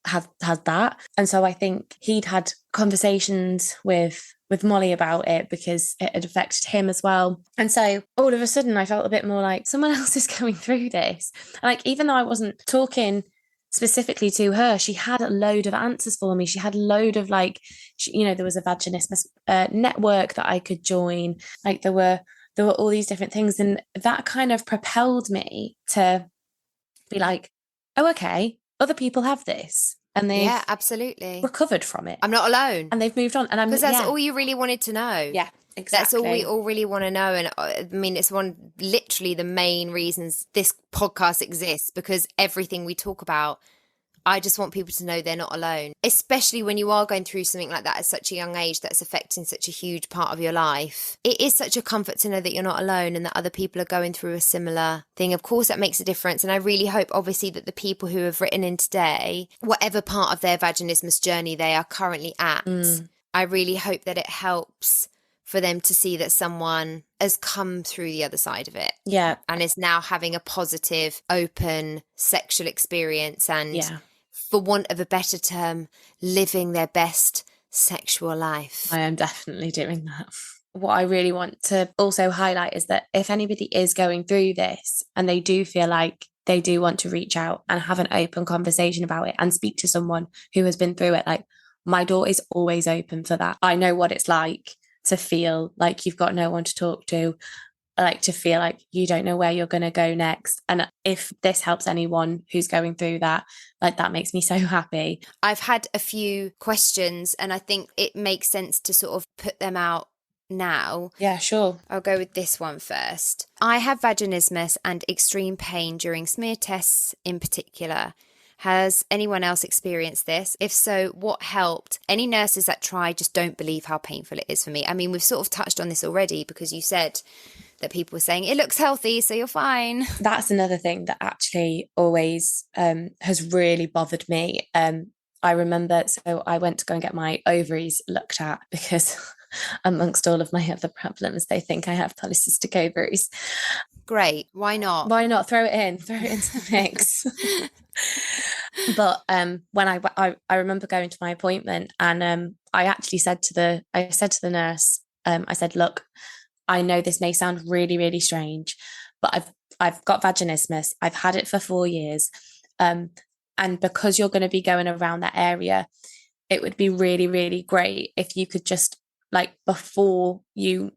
has that. And so I think he'd had conversations with Molly about it, because it had affected him as well. And so all of a sudden I felt a bit more like someone else is going through this. And like, even though I wasn't talking specifically to her, she had a load of answers for me. She had a load of like, there was a Vaginismus network that I could join. Like there were all these different things. And that kind of propelled me to be like, oh, okay, other people have this. And they've absolutely recovered from it. I'm not alone. And they've moved on. And because that's all you really wanted to know. Yeah, exactly. That's all we all really want to know. And I mean, it's literally the main reasons this podcast exists, because everything we talk about, I just want people to know they're not alone, especially when you are going through something like that at such a young age that's affecting such a huge part of your life. It is such a comfort to know that you're not alone and that other people are going through a similar thing. Of course, that makes a difference. And I really hope, obviously, that the people who have written in today, whatever part of their vaginismus journey they are currently at, I really hope that it helps for them to see that someone has come through the other side of it. Yeah. And is now having a positive, open sexual experience and, for want of a better term, living their best sexual life. I am definitely doing that. What I really want to also highlight is that if anybody is going through this and they do feel like they do want to reach out and have an open conversation about it and speak to someone who has been through it, like, my door is always open for that. I know what it's like to feel like you've got no one to talk to, like to feel like you don't know where you're going to go next. And if this helps anyone who's going through that, like, that makes me so happy. I've had a few questions and I think it makes sense to sort of put them out now. Yeah, sure. I'll go with this one first. I have vaginismus and extreme pain during smear tests in particular. Has anyone else experienced this? If so, what helped? Any nurses that try just don't believe how painful it is for me. I mean, we've sort of touched on this already because you said that people were saying it looks healthy, so you're fine. That's another thing that actually always has really bothered me. I remember, so I went to go and get my ovaries looked at because amongst all of my other problems, they think I have polycystic ovaries. Great. Why not? Why not? Throw it into the mix. But when I remember going to my appointment and I actually said to the nurse, I said, look, I know this may sound really, really strange, but I've got vaginismus. I've had it for 4 years. And because you're going to be going around that area, it would be really, really great if you could just, like, before you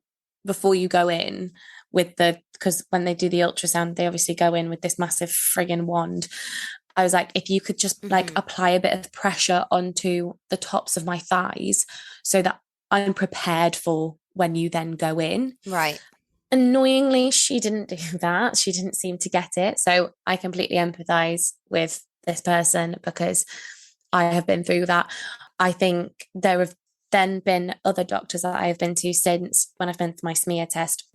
go in with because when they do the ultrasound, they obviously go in with this massive friggin' wand. I was like, if you could just like apply a bit of pressure onto the tops of my thighs so that I'm prepared for when you then go in. Right. Annoyingly, she didn't do that. She didn't seem to get it. So I completely empathize with this person because I have been through that. I think there have then been other doctors that I have been to since when I've been to my smear test.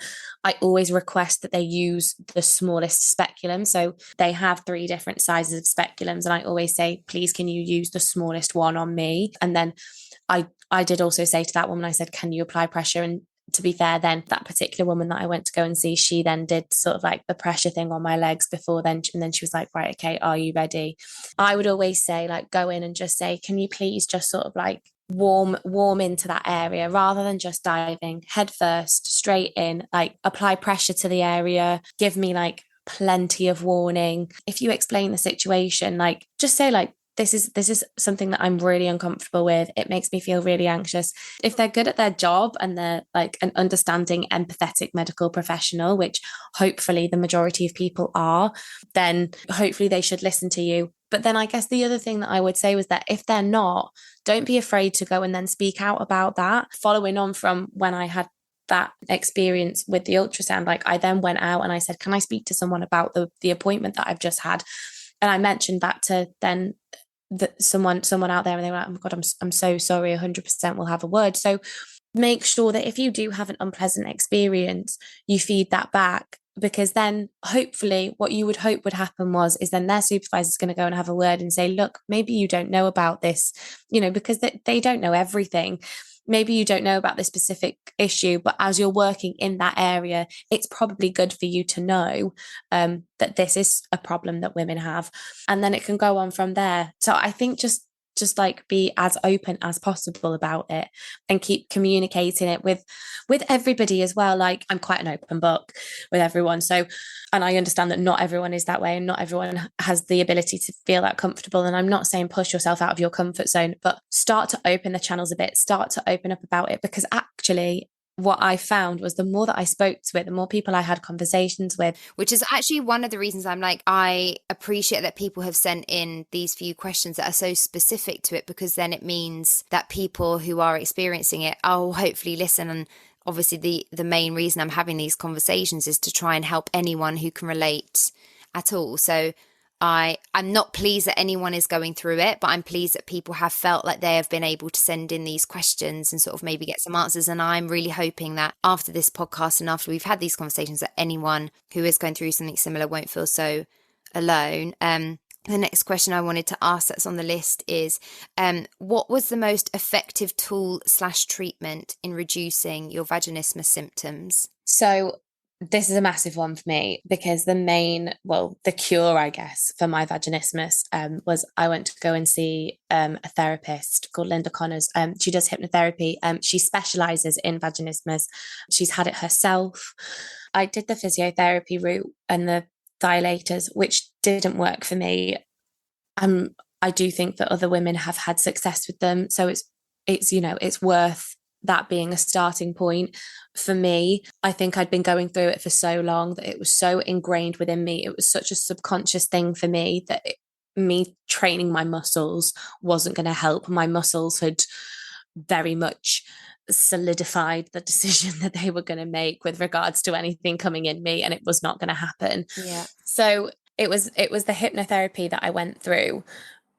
I always request that they use the smallest speculum. So they have 3 different sizes of speculums. And I always say, please, can you use the smallest one on me? And then I did also say to that woman, I said, can you apply pressure? And to be fair, then that particular woman that I went to go and see, she then did sort of like the pressure thing on my legs before then. And then she was like, right, okay, are you ready? I would always say, like, go in and just say, can you please just sort of like warm into that area rather than just diving head first straight in, like apply pressure to the area, give me like plenty of warning. If you explain the situation, like just say like, this is something that I'm really uncomfortable with. It makes me feel really anxious. If they're good at their job and they're like an understanding, empathetic medical professional, which hopefully the majority of people are, then hopefully they should listen to you. But then I guess the other thing that I would say was that if they're not, don't be afraid to go and then speak out about that. Following on from when I had that experience with the ultrasound, like I then went out and I said, can I speak to someone about the appointment that I've just had? And I mentioned that to then someone out there, and they were like, oh my God, I'm so sorry, 100% we'll have a word. So make sure that if you do have an unpleasant experience, you feed that back, because then hopefully what you would hope would happen is then their supervisor is going to go and have a word and say, look, maybe you don't know about this, because they don't know everything. Maybe you don't know about this specific issue, but as you're working in that area, it's probably good for you to know that this is a problem that women have. And then it can go on from there. So I think just like be as open as possible about it and keep communicating it with everybody as well. Like I'm quite an open book with everyone. So, and I understand that not everyone is that way and not everyone has the ability to feel that comfortable. And I'm not saying push yourself out of your comfort zone, but start to open the channels a bit, start to open up about it, because actually what I found was the more that I spoke to it, the more people I had conversations with. Which is actually one of the reasons I'm like, I appreciate that people have sent in these few questions that are so specific to it, because then it means that people who are experiencing it, oh, hopefully listen. And obviously the main reason I'm having these conversations is to try and help anyone who can relate at all. So I'm not pleased that anyone is going through it, but I'm pleased that people have felt like they have been able to send in these questions and sort of maybe get some answers. And I'm really hoping that after this podcast and after we've had these conversations, that anyone who is going through something similar won't feel so alone. The next question I wanted to ask that's on the list is, what was the most effective tool / treatment in reducing your vaginismus symptoms? So this is a massive one for me, because the cure, I guess, for my vaginismus was I went to go and see a therapist called Linda Connors. She does hypnotherapy. She specializes in vaginismus. She's had it herself. I did the physiotherapy route and the dilators, which didn't work for me. I do think that other women have had success with them. So it's worth that being a starting point. For me, I think I'd been going through it for so long that it was so ingrained within me. It was such a subconscious thing for me that me training my muscles wasn't going to help. My muscles had very much solidified the decision that they were going to make with regards to anything coming in me, and it was not going to happen. Yeah. So it was the hypnotherapy that I went through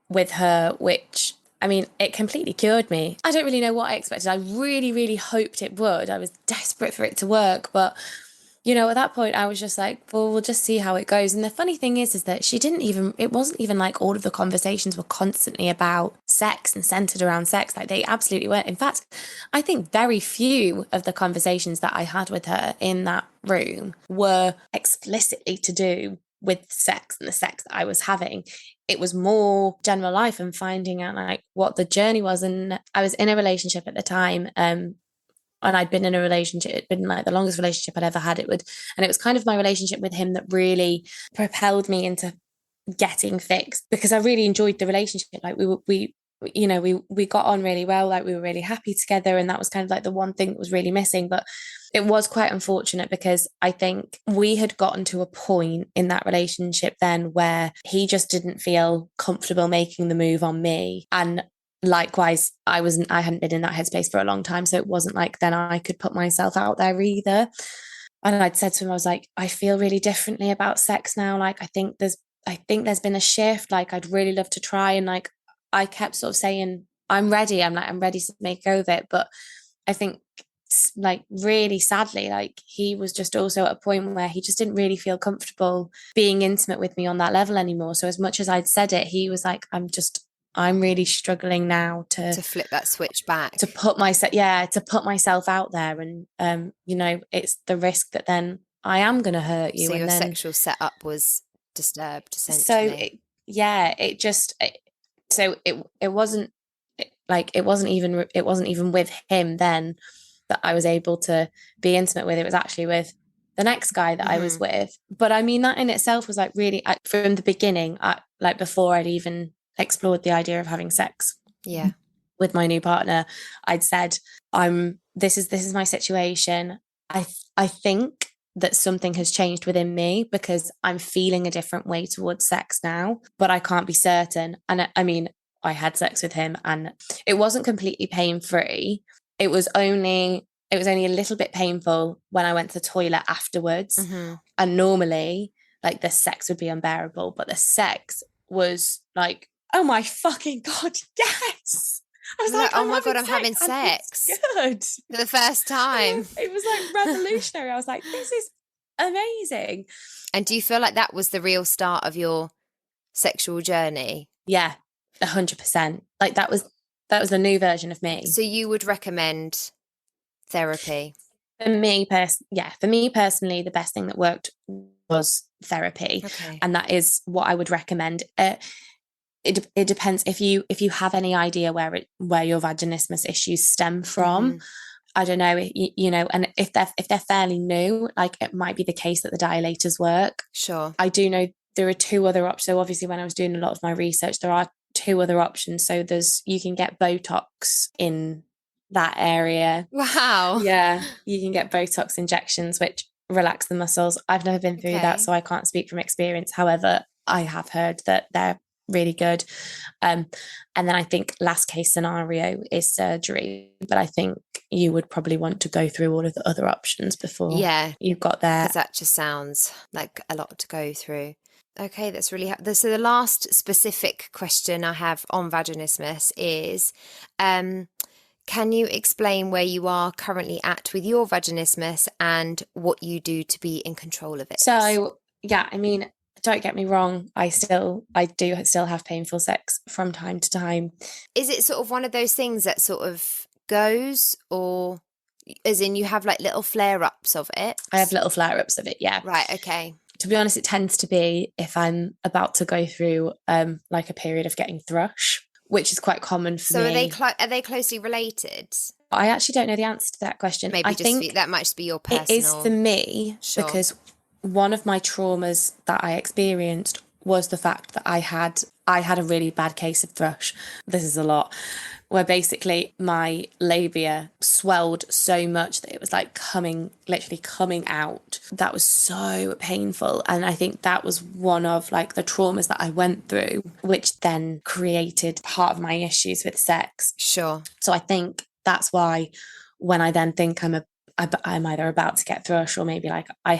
with her, which, I mean, it completely cured me. I don't really know what I expected. I really, really hoped it would. I was desperate for it to work. But, at that point, I was just like, well, we'll just see how it goes. And the funny thing is that it wasn't even like all of the conversations were constantly about sex and centered around sex. Like they absolutely weren't. In fact, I think very few of the conversations that I had with her in that room were explicitly to do with sex and the sex that I was having. It was more general life and finding out like what the journey was. And I was in a relationship at the time, and I'd been in a relationship, it'd been like the longest relationship I'd ever had. And it was kind of my relationship with him that really propelled me into getting fixed, because I really enjoyed the relationship. Like we got on really well, like we were really happy together, and that was kind of like the one thing that was really missing. But it was quite unfortunate, because I think we had gotten to a point in that relationship then where he just didn't feel comfortable making the move on me, and likewise I hadn't been in that headspace for a long time, so it wasn't like then I could put myself out there either. And I'd said to him, I was like, I feel really differently about sex now. Like I think there's been a shift. Like I'd really love to try. And like I kept sort of saying, I'm ready. I'm ready to make go of it. But I think like really sadly, like he was just also at a point where he just didn't really feel comfortable being intimate with me on that level anymore. So as much as I'd said it, he was like, I'm really struggling now to flip that switch back, to put myself out there. And it's the risk that then I am going to hurt you. So and your then sexual setup was disturbed, essentially. It wasn't even with him then that I was able to be intimate with. It was actually with the next guy that I was with. But I mean, that in itself was like really, from the beginning, like before I'd even explored the idea of having sex Yeah. with my new partner, I'd said, this is my situation. I think that something has changed within me because I'm feeling a different way towards sex now, but I can't be certain. And I mean, I had sex with him and it wasn't completely pain-free. It was only a little bit painful when I went to the toilet afterwards. Mm-hmm. And normally, like, the sex would be unbearable, but the sex was like, oh my fucking God, yes. I was like, oh my God, I'm having sex. Good. For the first time. It was like revolutionary. I was like, this is amazing. And do you feel like that was the real start of your sexual journey? Yeah, 100%. Like that was the new version of me. So you would recommend therapy? For me personally, the best thing that worked was therapy. Okay. And that is what I would recommend. It depends if you have any idea where your vaginismus issues stem from. Mm-hmm. I don't know, you know, and if they're fairly new, like it might be the case that the dilators work. Sure. I do know there are two other options. So obviously when I was doing a lot of my research, there are two other options. So you can get Botox in that area. Wow. Yeah, you can get Botox injections, which relax the muscles. I've never been through that, so I can't speak from experience. However, I have heard that they're really good. And then I think last case scenario is surgery, but I think you would probably want to go through all of the other options before you got there. Because that just sounds like a lot to go through. Okay, that's really so the last specific question I have on vaginismus is can you explain where you are currently at with your vaginismus and what you do to be in control of it? So yeah, I mean, don't get me wrong, I do still have painful sex from time to time. Is it sort of one of those things that sort of goes, or as in you have like little flare-ups of it? I have little flare-ups of it, yeah. Right, okay. To be honest, it tends to be if I'm about to go through like a period of getting thrush, which is quite common for me. So are they closely related? I actually don't know the answer to that question. Maybe I think that might just be your personal. It is for me, because one of my traumas that I experienced was the fact that I had a really bad case of thrush. This is a lot. Where basically my labia swelled so much that it was like literally coming out. That was so painful. And I think that was one of like the traumas that I went through, which then created part of my issues with sex. Sure. So I think that's why when I then think I'm either about to get thrush or maybe like I've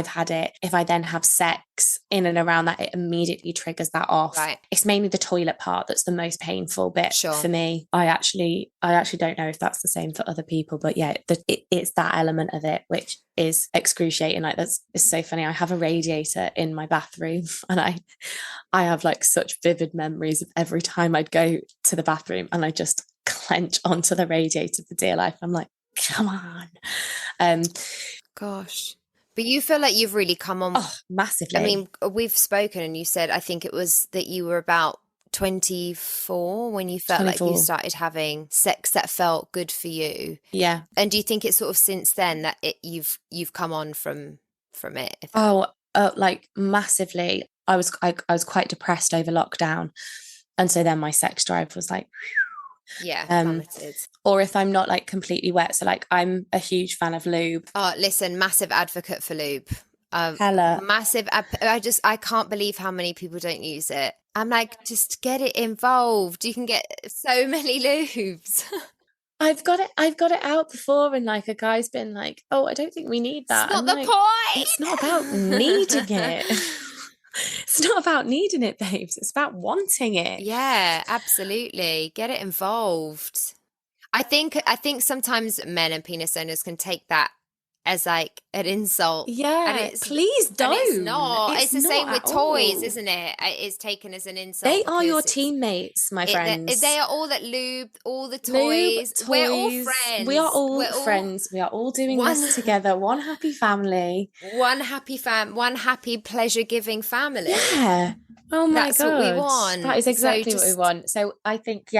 had it, if I then have sex in and around that, it immediately triggers that off. Right. It's mainly the toilet part that's the most painful bit for me. I actually don't know if that's the same for other people, but yeah, it's that element of it which is excruciating. Like it's so funny. I have a radiator in my bathroom and I have like such vivid memories of every time I'd go to the bathroom and I just clench onto the radiator for dear life. I'm like, come on. Gosh. But you feel like you've really come on. Oh, massively. I mean, we've spoken and you said, I think it was that you were about 24 when you felt 24. Like you started having sex that felt good for you. Yeah. And do you think it's sort of since then that you've come on from it? Like massively. I was quite depressed over lockdown. And so then my sex drive was like, plummeted. Or if I'm not like completely wet, so like I'm a huge fan of lube. Oh, listen, massive advocate for lube. Hella massive. I can't believe how many people don't use it. I'm like, just get it involved. You can get so many lubes. I've got it out before, and like a guy's been like, "Oh, I don't think we need that." It's not the point. It's not about needing it. It's not about needing it, babes. It's about wanting it. Yeah, absolutely. Get it involved. I think sometimes men and penis owners can take that as like an insult. Yeah, please don't. It's not. It's the same with toys, isn't it? It's taken as an insult. They are your teammates, my friends. They are all that lube, all the toys. We're all friends. We are all friends. We are all doing this together. One happy family. One happy pleasure-giving family. Yeah. Oh my God. That's what we want. That is exactly what we want. So I think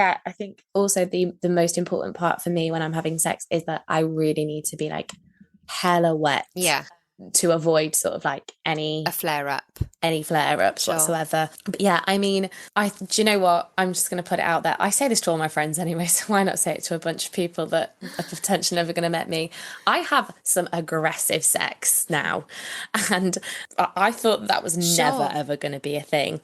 also the most important part for me when I'm having sex is that I really need to be like hella wet. Yeah. to avoid sort of like A flare-up. any flare-ups whatsoever. But yeah, I mean, do you know what? I'm just going to put it out there. I say this to all my friends anyway, so why not say it to a bunch of people that are potentially never going to met me? I have some aggressive sex now, and I thought that was never ever going to be a thing.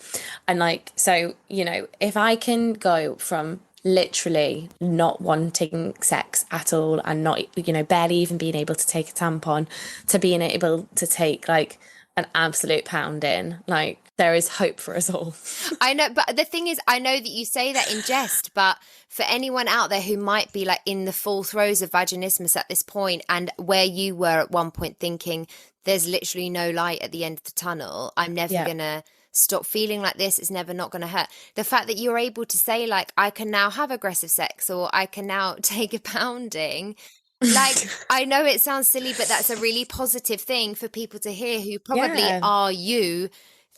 And like, so, you know, if I can go from literally not wanting sex at all and not, you know, barely even being able to take a tampon to being able to take like an absolute pounding, like there is hope for us all. I know, but the thing is, I know that you say that in jest, but for anyone out there who might be like in the full throes of vaginismus at this point, and where you were at one point thinking there's literally no light at the end of the tunnel, I'm never gonna stop feeling like this, it's never not going to hurt. The fact that you're able to say like, I can now have aggressive sex, or I can now take a pounding, like, I know it sounds silly, but that's a really positive thing for people to hear who probably are you,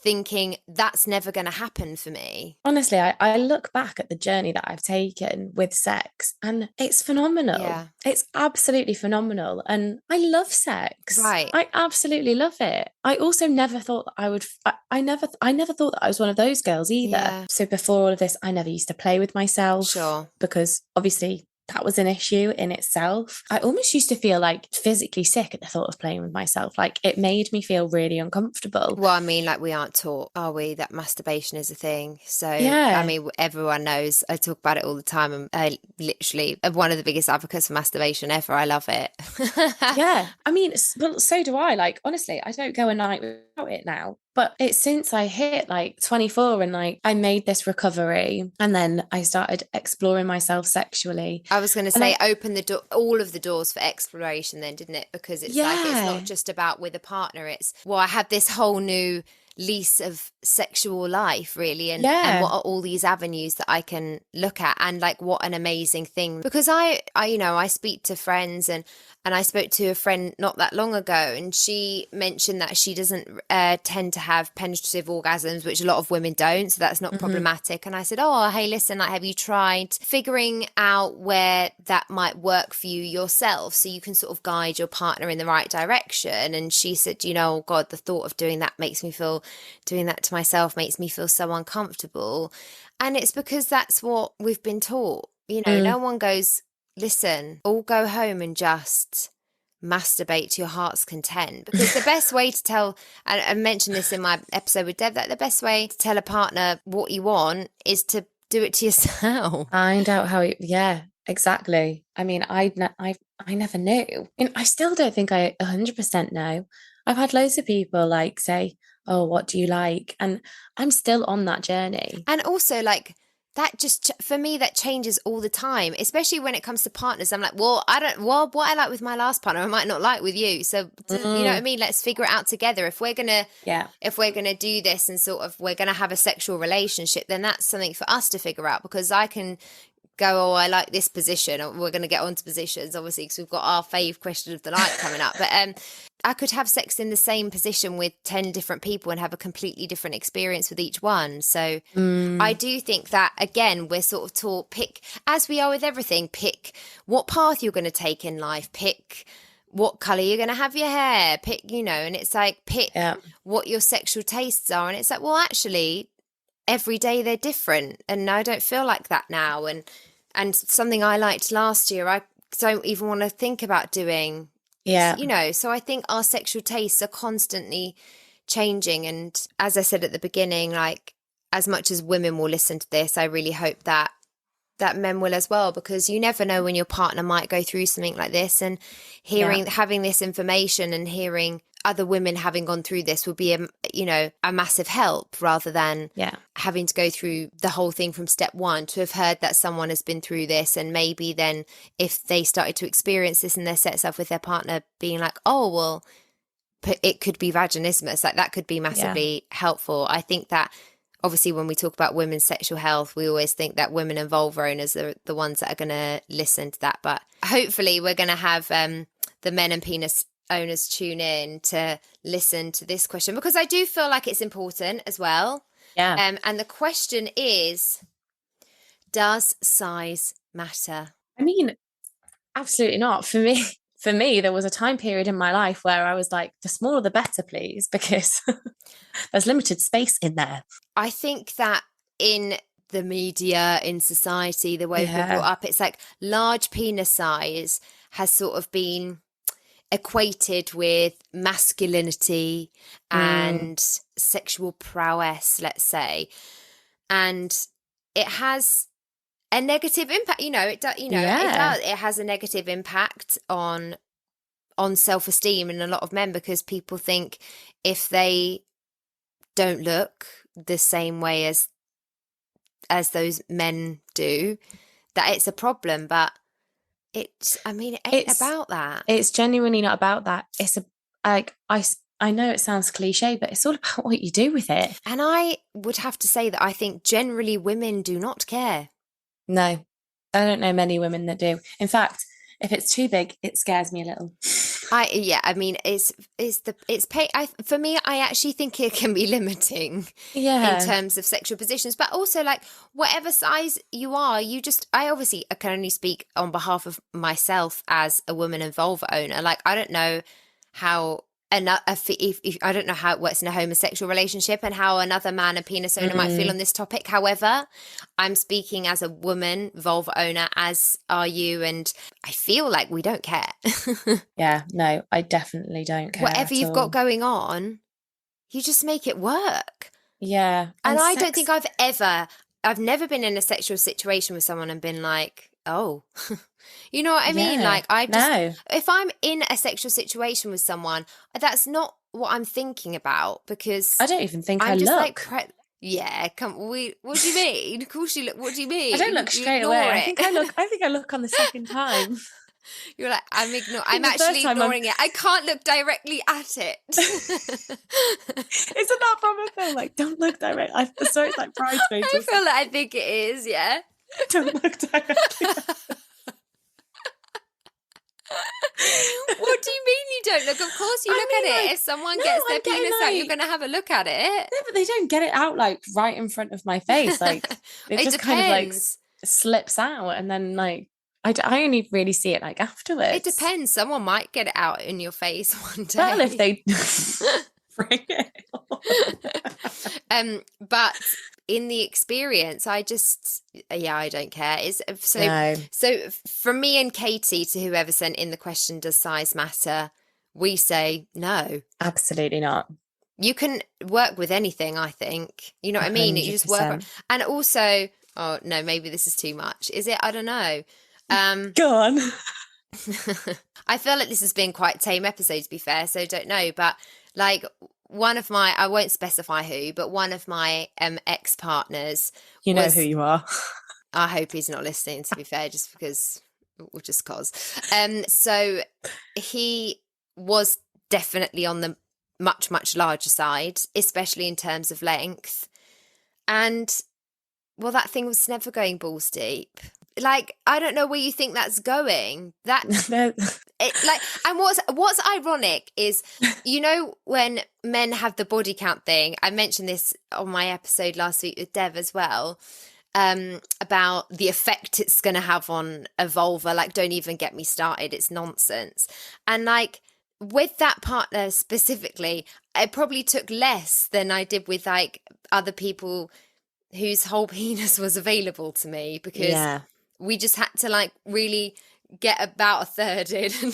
thinking that's never going to happen for me. Honestly, I look back at the journey that I've taken with sex and it's phenomenal. Yeah. It's absolutely phenomenal. And I love sex. Right. I absolutely love it. I also never thought that I would, I never thought that I was one of those girls either. Yeah. So before all of this, I never used to play with myself. Sure. Because obviously that was an issue in itself. I almost used to feel like physically sick at the thought of playing with myself. Like it made me feel really uncomfortable. Well, I mean, like we aren't taught, are we, that masturbation is a thing? So, yeah. I mean, everyone knows. I talk about it all the time. And I literally am one of the biggest advocates for masturbation ever. I love it. Yeah. I mean, well, so do I. Like, honestly, I don't go a night without it now. But it's since I hit like 24 and like I made this recovery and then I started exploring myself sexually. I was going to say open the door, all of the doors for exploration then, didn't it? Because it's like, it's not just about with a partner. It's, well, I have this whole new lease of sexual life really, and what are all these avenues that I can look at, and like what an amazing thing. Because I you know, I speak to friends, and I spoke to a friend not that long ago, and she mentioned that she doesn't tend to have penetrative orgasms, which a lot of women don't, so that's not problematic. And I said, oh, hey, listen, like, have you tried figuring out where that might work for you yourself, so you can sort of guide your partner in the right direction? And she said, you know, oh God, the thought of doing that makes me feel, doing that to myself makes me feel so uncomfortable. And it's because that's what we've been taught. You know, no one goes, listen, all go home and just masturbate to your heart's content. Because the best way to tell, and I mentioned this in my episode with Deb, that the best way to tell a partner what you want is to do it to yourself. Find out how exactly. I mean, I never knew. And I still don't think I 100% know. I've had loads of people like say, oh, what do you like? And I'm still on that journey. And also like, that just, for me, that changes all the time, especially when it comes to partners. I'm like, well, what I like with my last partner, I might not like with you. So, you know what I mean? Let's figure it out together. If we're going to do this and sort of, we're going to have a sexual relationship, then that's something for us to figure out, because I can go, oh, I like this position. We're going to get onto positions, obviously, because we've got our fave question of the night coming up. But I could have sex in the same position with 10 different people and have a completely different experience with each one. So I do think that, again, we're sort of taught, pick, as we are with everything, pick what path you're going to take in life, pick what colour you're going to have your hair, pick, you know, and it's like, pick what your sexual tastes are. And it's like, well, actually, every day they're different. And I don't feel like that now. And something I liked last year, I don't even want to think about doing. Yeah. You know, so I think our sexual tastes are constantly changing. And as I said at the beginning, like, as much as women will listen to this, I really hope that men will as well, because you never know when your partner might go through something like this, and having this information and hearing other women having gone through this would be a massive help, rather than having to go through the whole thing from step one. To have heard that someone has been through this, and maybe then if they started to experience this in their sex life with their partner, being like, oh, well, it could be vaginismus, like that could be massively helpful. I think that obviously when we talk about women's sexual health, we always think that women and vulva owners are the ones that are going to listen to that, but hopefully we're going to have the men and penis owners tune in to listen to this question, because I do feel like it's important as well. And the question is, does size matter? I mean, absolutely not. For me, for me, there was a time period in my life where I was like, the smaller the better, please, because there's limited space in there. I think that in the media, in society, the way we've been brought up, it's like large penis size has sort of been equated with masculinity and sexual prowess, let's say, and it has a negative impact. It does. It has a negative impact on self-esteem in a lot of men, because people think if they don't look the same way as those men do, that it's a problem. But it ain't about that. It's genuinely not about that. It's I know it sounds cliche, but it's all about what you do with it. And I would have to say that I think generally women do not care. No, I don't know many women that do. In fact, if it's too big, it scares me a little. For me, I actually think it can be limiting in terms of sexual positions, but also like whatever size you are, I can only speak on behalf of myself as a woman and vulva owner. Like, I don't know how I don't know how it works in a homosexual relationship and how another man and penis owner might feel on this topic. However, I'm speaking as a woman, vulva owner, as are you, and I feel like we don't care. Yeah, no, I definitely don't care. Whatever you've got going on, you just make it work. Yeah. And I don't think I've never been in a sexual situation with someone and been like, oh, you know what I mean? Like, if I'm in a sexual situation with someone, that's not what I'm thinking about, because I don't even think I'm I just look. Like, what do you mean? Of course you look. What do you mean? I don't look straight away. I think I look on the second time. You're like, I'm actually ignoring it. I can't look directly at it. Isn't that from a film? Like, don't look directly. So it's like Bridesmaids. I feel like I think it is, yeah. Don't look directly at it. What do you mean you don't look? Of course you look at it. Like, if someone gets their penis out, you're going to have a look at it. No, but they don't get it out like right in front of my face. Like, it just kind of like slips out, and then like I only really see it like afterwards. It depends. Someone might get it out in your face one day. Well, if they bring it on. But in the experience, I don't care. So from me and Katie to whoever sent in the question, does size matter? We say no. Absolutely not. You can work with anything, I think. You know what 100%. I mean? You just work. And also, oh no, maybe this is too much. Is it? I don't know. Go on. I feel like this has been quite a tame episode, to be fair, so don't know. But like, one of my, I won't specify who, but one of my ex-partners. You know who you are. I hope he's not listening, to be fair, just because, or just cause. So he was definitely on the much, much larger side, especially in terms of length. And, well, that thing was never going balls deep. Like, I don't know where you think that's going. And what's ironic is, you know, when men have the body count thing, I mentioned this on my episode last week with Dev as well, about the effect it's going to have on a vulva. Like, don't even get me started. It's nonsense. And like, with that partner specifically, it probably took less than I did with like other people whose whole penis was available to me, because we just had to like really get about a third in, and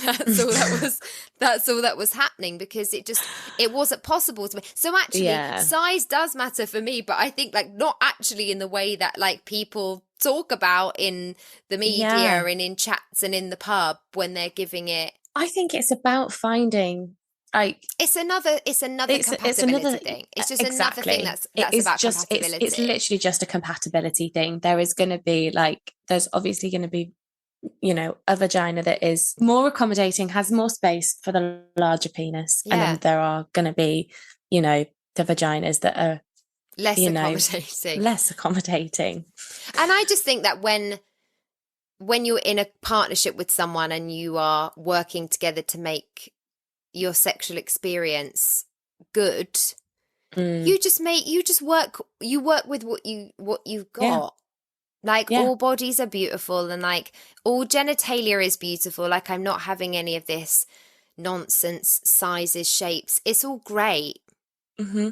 that's all that was happening, because it wasn't possible to me. So actually size does matter for me, but I think like not actually in the way that like people talk about in the media and in chats and in the pub when they're giving it. I think it's about finding like it's another compatibility thing. It's just another thing that's about compatibility. It's literally just a compatibility thing. There's obviously going to be, you know, a vagina that is more accommodating, has more space for the larger penis, and then there are going to be, you know, the vaginas that are less accommodating. And I just think that when you're in a partnership with someone and you are working together to make your sexual experience good, you work with what you've got. Like, Yeah. all bodies are beautiful, and like all genitalia is beautiful. Like, I'm not having any of this nonsense, sizes, shapes. It's all great. Mm-hmm.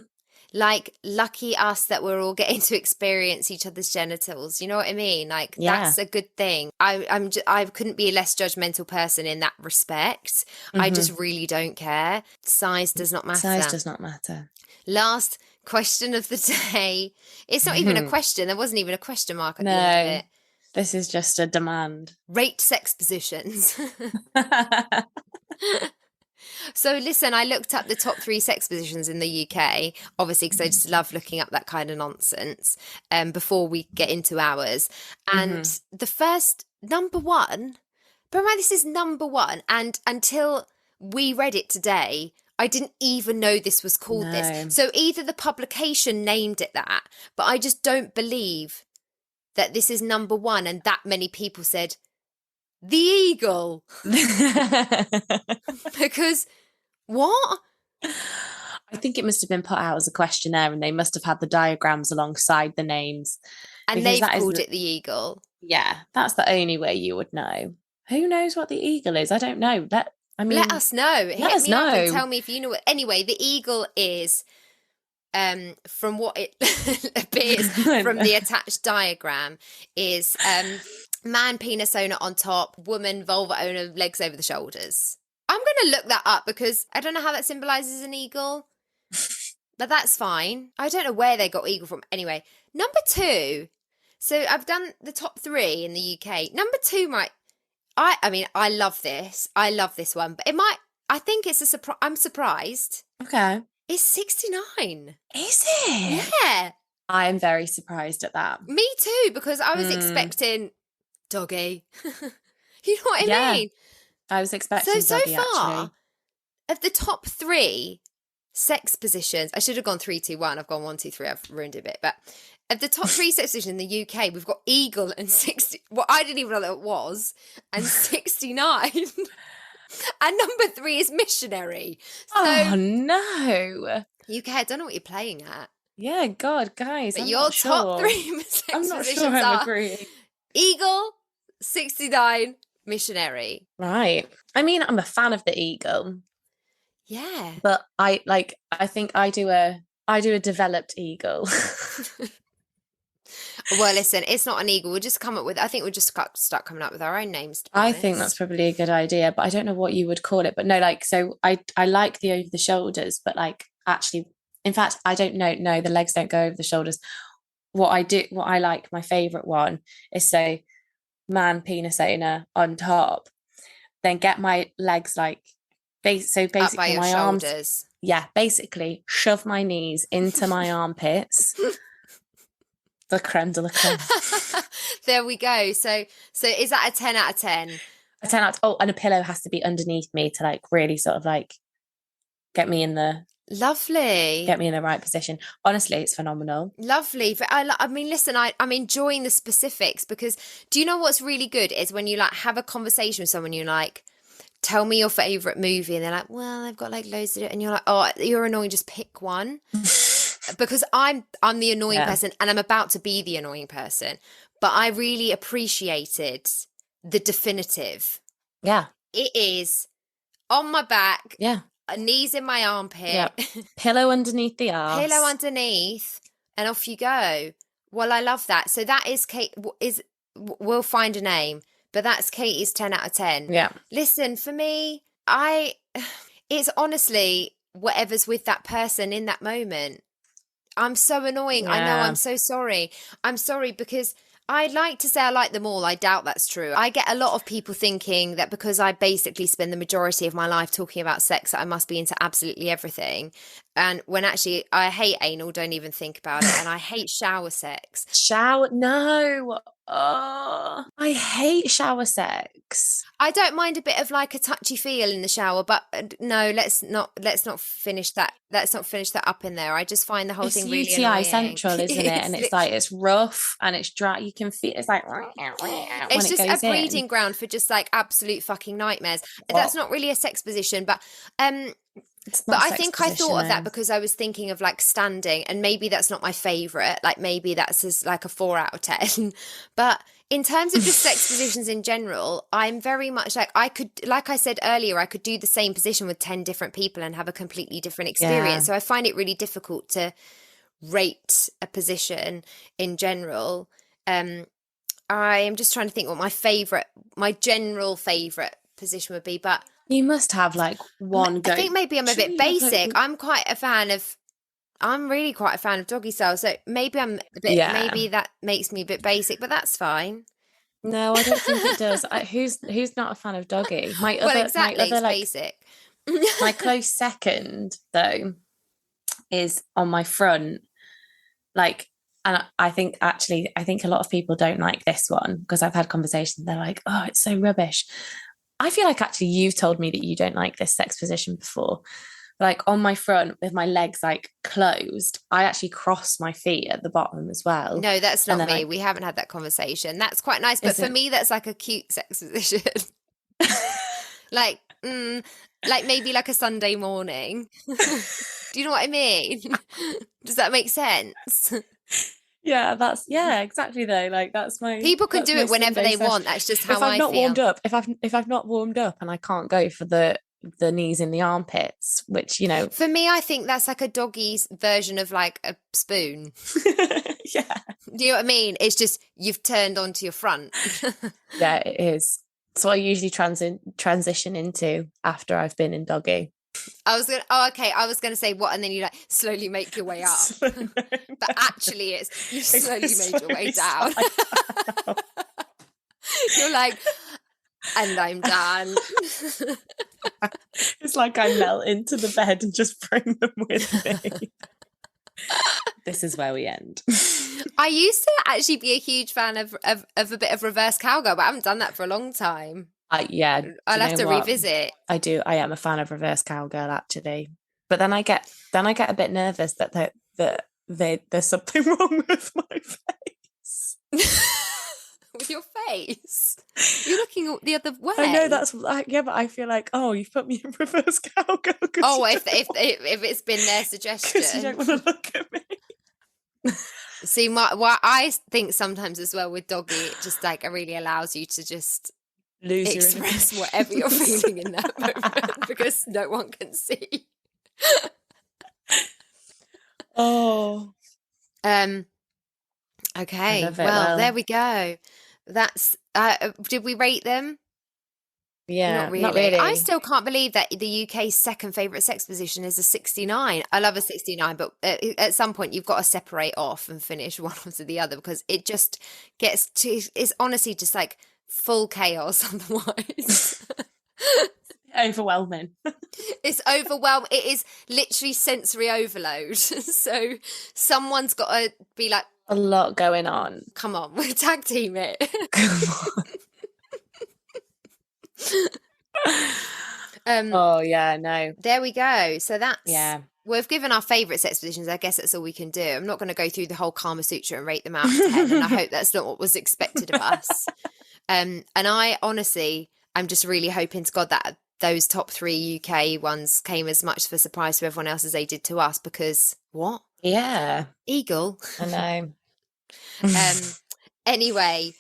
Like, lucky us that we're all getting to experience each other's genitals. You know what I mean? Like, Yeah. that's a good thing. I couldn't be a less judgmental person in that respect. I Mm-hmm. just really don't care. Size does not matter. Size does not matter. Last question of the day. It's not even a question. There wasn't even a question mark at the end of it. This is just a demand. Rate sex positions. So listen, I looked up the top 3 sex positions in the UK, obviously, because I just love looking up that kind of nonsense before we get into ours. And the first, number 1, but remember, this is number 1. And until we read it today, I didn't even know this was called this. So either the publication named it that, but I just don't believe that this is number 1 and that many people said, the eagle. Because what? I think it must have been put out as a questionnaire, and they must have had the diagrams alongside the names. And they've called it the eagle. Yeah, that's the only way you would know. Who knows what the eagle is? I don't know. Let us know. Let Hit us me know. up and tell me if you know it. Anyway, the eagle is, from what it appears from the attached diagram, is man penis owner on top, woman vulva owner, legs over the shoulders. I'm going to look that up because I don't know how that symbolises an eagle, but that's fine. I don't know where they got eagle from. Anyway, number 2. So I've done the top 3 in the UK. Number 2 might, I mean, I love this. I love this one, but it might, I think it's a surprise. I'm surprised. Okay. It's 69. Is it? Yeah. I am very surprised at that. Me too, because I was expecting doggy. You know what I mean? I was expecting so doggy, far, actually. Of the top 3 sex positions, I should have gone 3, 2, 1. I've gone 1, 2, 3. I've ruined it a bit. But of the top 3 sex positions in the UK, we've got eagle and 60. Well, I didn't even know that it was. And 69. And number 3 is missionary. So, oh, no. UK, I don't know what you're playing at. Yeah, God, guys. But I'm your not top sure. 3 sex I'm not positions sure I'm are agreeing. eagle, 69, missionary. Right. I mean, I'm a fan of the eagle. Yeah. But I think I do a developed eagle. Well, listen, it's not an eagle. We'll just come up with, I think we'll just start coming up with our own names. I think that's probably a good idea, but I don't know what you would call it. But no, like, so I like the over the shoulders, but like, actually, in fact, I don't know. No, the legs don't go over the shoulders. What I like, my favorite one is, so man penis owner on top, then get my legs like, so basically up by your my shoulders. Arms, yeah, basically shove my knees into my armpits. The creme de la creme. There we go. So is that a 10 out of 10? A 10 out of, oh, and a pillow has to be underneath me to like really sort of like get me in the right position. Honestly, it's phenomenal. Lovely. But I mean, listen, I'm enjoying the specifics, because do you know what's really good is when you like have a conversation with someone, you're like, tell me your favourite movie, and they're like, well, I've got like loads of it, and you're like, oh, you're annoying, just pick one. Because I'm the annoying person, and I'm about to be the annoying person. But I really appreciated the definitive. Yeah. It is on my back. Yeah. Knees in my armpit. Yeah. Pillow underneath the arse. Pillow underneath, and off you go. Well, I love that. So that is Kate. We'll find a name, but that's Katie's 10 out of 10. Yeah. Listen, for me, it's honestly whatever's with that person in that moment. I'm so annoying. Yeah. I know. I'm so sorry. I'm sorry, because I'd like to say I like them all. I doubt that's true. I get a lot of people thinking that because I basically spend the majority of my life talking about sex, that I must be into absolutely everything. And when actually I hate anal, don't even think about it. And I hate shower sex. No. Oh, I hate shower sex. I don't mind a bit of like a touchy feel in the shower, but no, let's not finish that. Let's not finish that up in there. I just find the whole thing really UTI annoying. central, isn't it? And it's like, it's rough and it's dry. You can feel it's like it's just a breeding ground for just like absolute fucking nightmares. What? That's not really a sex position, but It's But not I sex think I thought of that positioning. because I was thinking of like standing, and maybe that's not my favorite. Like maybe that's like a 4 out of 10. But in terms of just sex positions in general, I'm very much like I could, like I said earlier, I could do the same position with 10 different people and have a completely different experience. Yeah. So I find it really difficult to rate a position in general. I am just trying to think what my general favorite position would be, but You must have like one I go. think maybe I'm a Surely bit you have, like, basic. I'm really quite a fan of doggy style, so maybe yeah. maybe that makes me a bit basic, but that's fine. No, I don't think it does. Who's not a fan of doggy? Well, exactly, it's Like basic. my close second though is on my front. Like, and I think a lot of people don't like this one because I've had conversations. They're like, "Oh, it's so rubbish." I feel like actually you've told me that you don't like this sex position before. Like on my front with my legs like closed, I actually cross my feet at the bottom as well. No, that's And not then me. We haven't had that conversation. That's quite nice, but is for it? me, that's like a cute sex position. Like, like maybe like a Sunday morning. Do you know what I mean? Does that make sense? Yeah, exactly though. Like People can that's do my it whenever Sunday they session. want. That's just how If I've I not feel. warmed up, if I've not warmed up and I can't go for the knees in the armpits, which For me, I think that's like a doggy's version of like a spoon. yeah. Do you know what I mean? It's just you've turned onto your front. Yeah, it is. So I usually transition into after I've been in doggy. I was gonna say what, and then you like slowly make your way up. But actually it's you slowly made your way down. You're like, and I'm done. It's like I melt into the bed and just bring them with me. This is where we end. I used to actually be a huge fan of a bit of reverse cowgirl, but I haven't done that for a long time. Yeah, I'll have to revisit. I do. I am a fan of reverse cowgirl actually, but then I get a bit nervous that there's something wrong with my face. With your face, you're looking the other way. I know that's yeah, but I feel like, oh, you've put me in reverse cowgirl. Oh, if it's been their suggestion, because you don't want to look at me. See, what I think sometimes as well with doggy, it just like it really allows you to just Lose express whatever you're feeling in that moment because no one can see. Oh. Okay. Well, there we go. That's did we rate them? Yeah, not really. I still can't believe that the UK's second favourite sex position is a 69. I love a 69, but at some point you've got to separate off and finish one after the other because it just gets to, it's honestly just like full chaos otherwise. Overwhelming. It's overwhelming. It is literally sensory overload. So someone's got to be like, a lot going on. Come on, we'll tag team it. Come on. Oh yeah, no. There we go. So that's we've given our favourite sex positions. I guess that's all we can do. I'm not going to go through the whole Kama Sutra and rate them out of 10, and I hope that's not what was expected of us. And I honestly, I'm just really hoping to God that those top 3 UK ones came as much of a surprise to everyone else as they did to us, because what? Yeah. Eagle. I know. Anyway,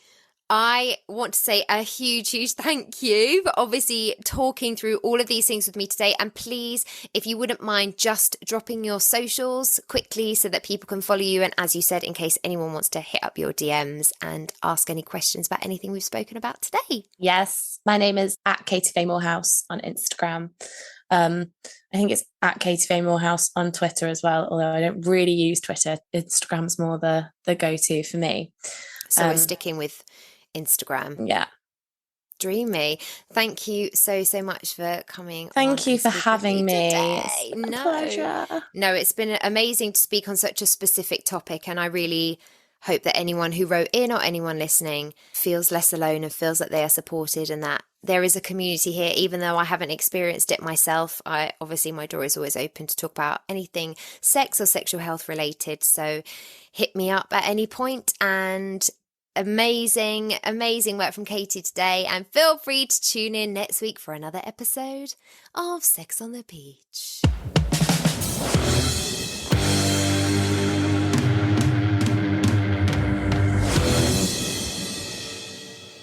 I want to say a huge thank you for obviously talking through all of these things with me today. And please, if you wouldn't mind just dropping your socials quickly so that people can follow you. And as you said, in case anyone wants to hit up your DMs and ask any questions about anything we've spoken about today. Yes, my name is @Katie Moorhouse on Instagram. I think it's @Katie Moorhouse on Twitter as well, although I don't really use Twitter. Instagram's more the go-to for me. So we're sticking with Instagram. Yeah. Dreamy. Thank you so much for coming. Thank you for having me. It's a pleasure. No, it's been amazing to speak on such a specific topic, and I really hope that anyone who wrote in or anyone listening feels less alone and feels that they are supported and that there is a community here, even though I haven't experienced it myself. Obviously my door is always open to talk about anything sex or sexual health related. So hit me up at any point, and Amazing, amazing work from Katie today, and feel free to tune in next week for another episode of Sex on the Beach.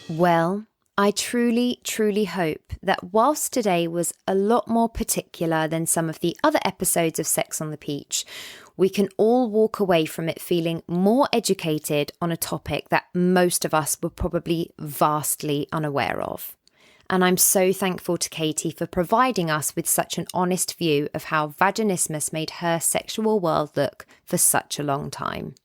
Well, I truly, truly hope that whilst today was a lot more particular than some of the other episodes of Sex on the Beach, we can all walk away from it feeling more educated on a topic that most of us were probably vastly unaware of. And I'm so thankful to Katie for providing us with such an honest view of how vaginismus made her sexual world look for such a long time.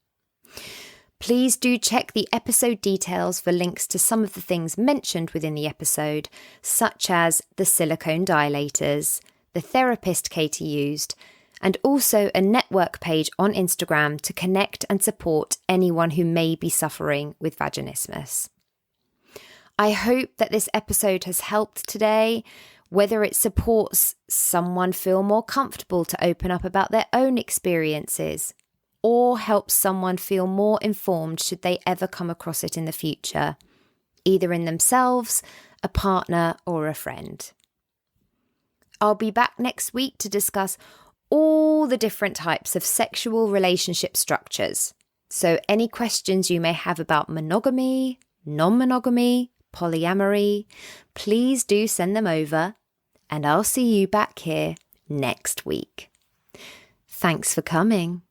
Please do check the episode details for links to some of the things mentioned within the episode, such as the silicone dilators, the therapist Katie used, and also a network page on Instagram to connect and support anyone who may be suffering with vaginismus. I hope that this episode has helped today, whether it supports someone feel more comfortable to open up about their own experiences, or helps someone feel more informed should they ever come across it in the future, either in themselves, a partner, or a friend. I'll be back next week to discuss all the different types of sexual relationship structures. So any questions you may have about monogamy, non-monogamy, polyamory, please do send them over, and I'll see you back here next week. Thanks for coming.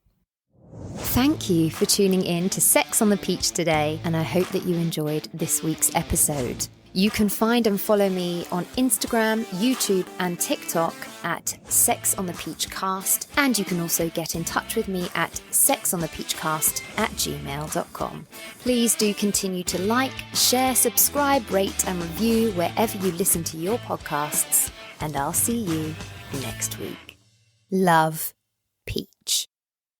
Thank you for tuning in to Sex on the Beach today, and I hope that you enjoyed this week's episode. You can find and follow me on Instagram, YouTube and TikTok at Sex on the Beach Cast, and you can also get in touch with me at sexonthebeachcast@gmail.com. Please do continue to like, share, subscribe, rate and review wherever you listen to your podcasts, and I'll see you next week. Love.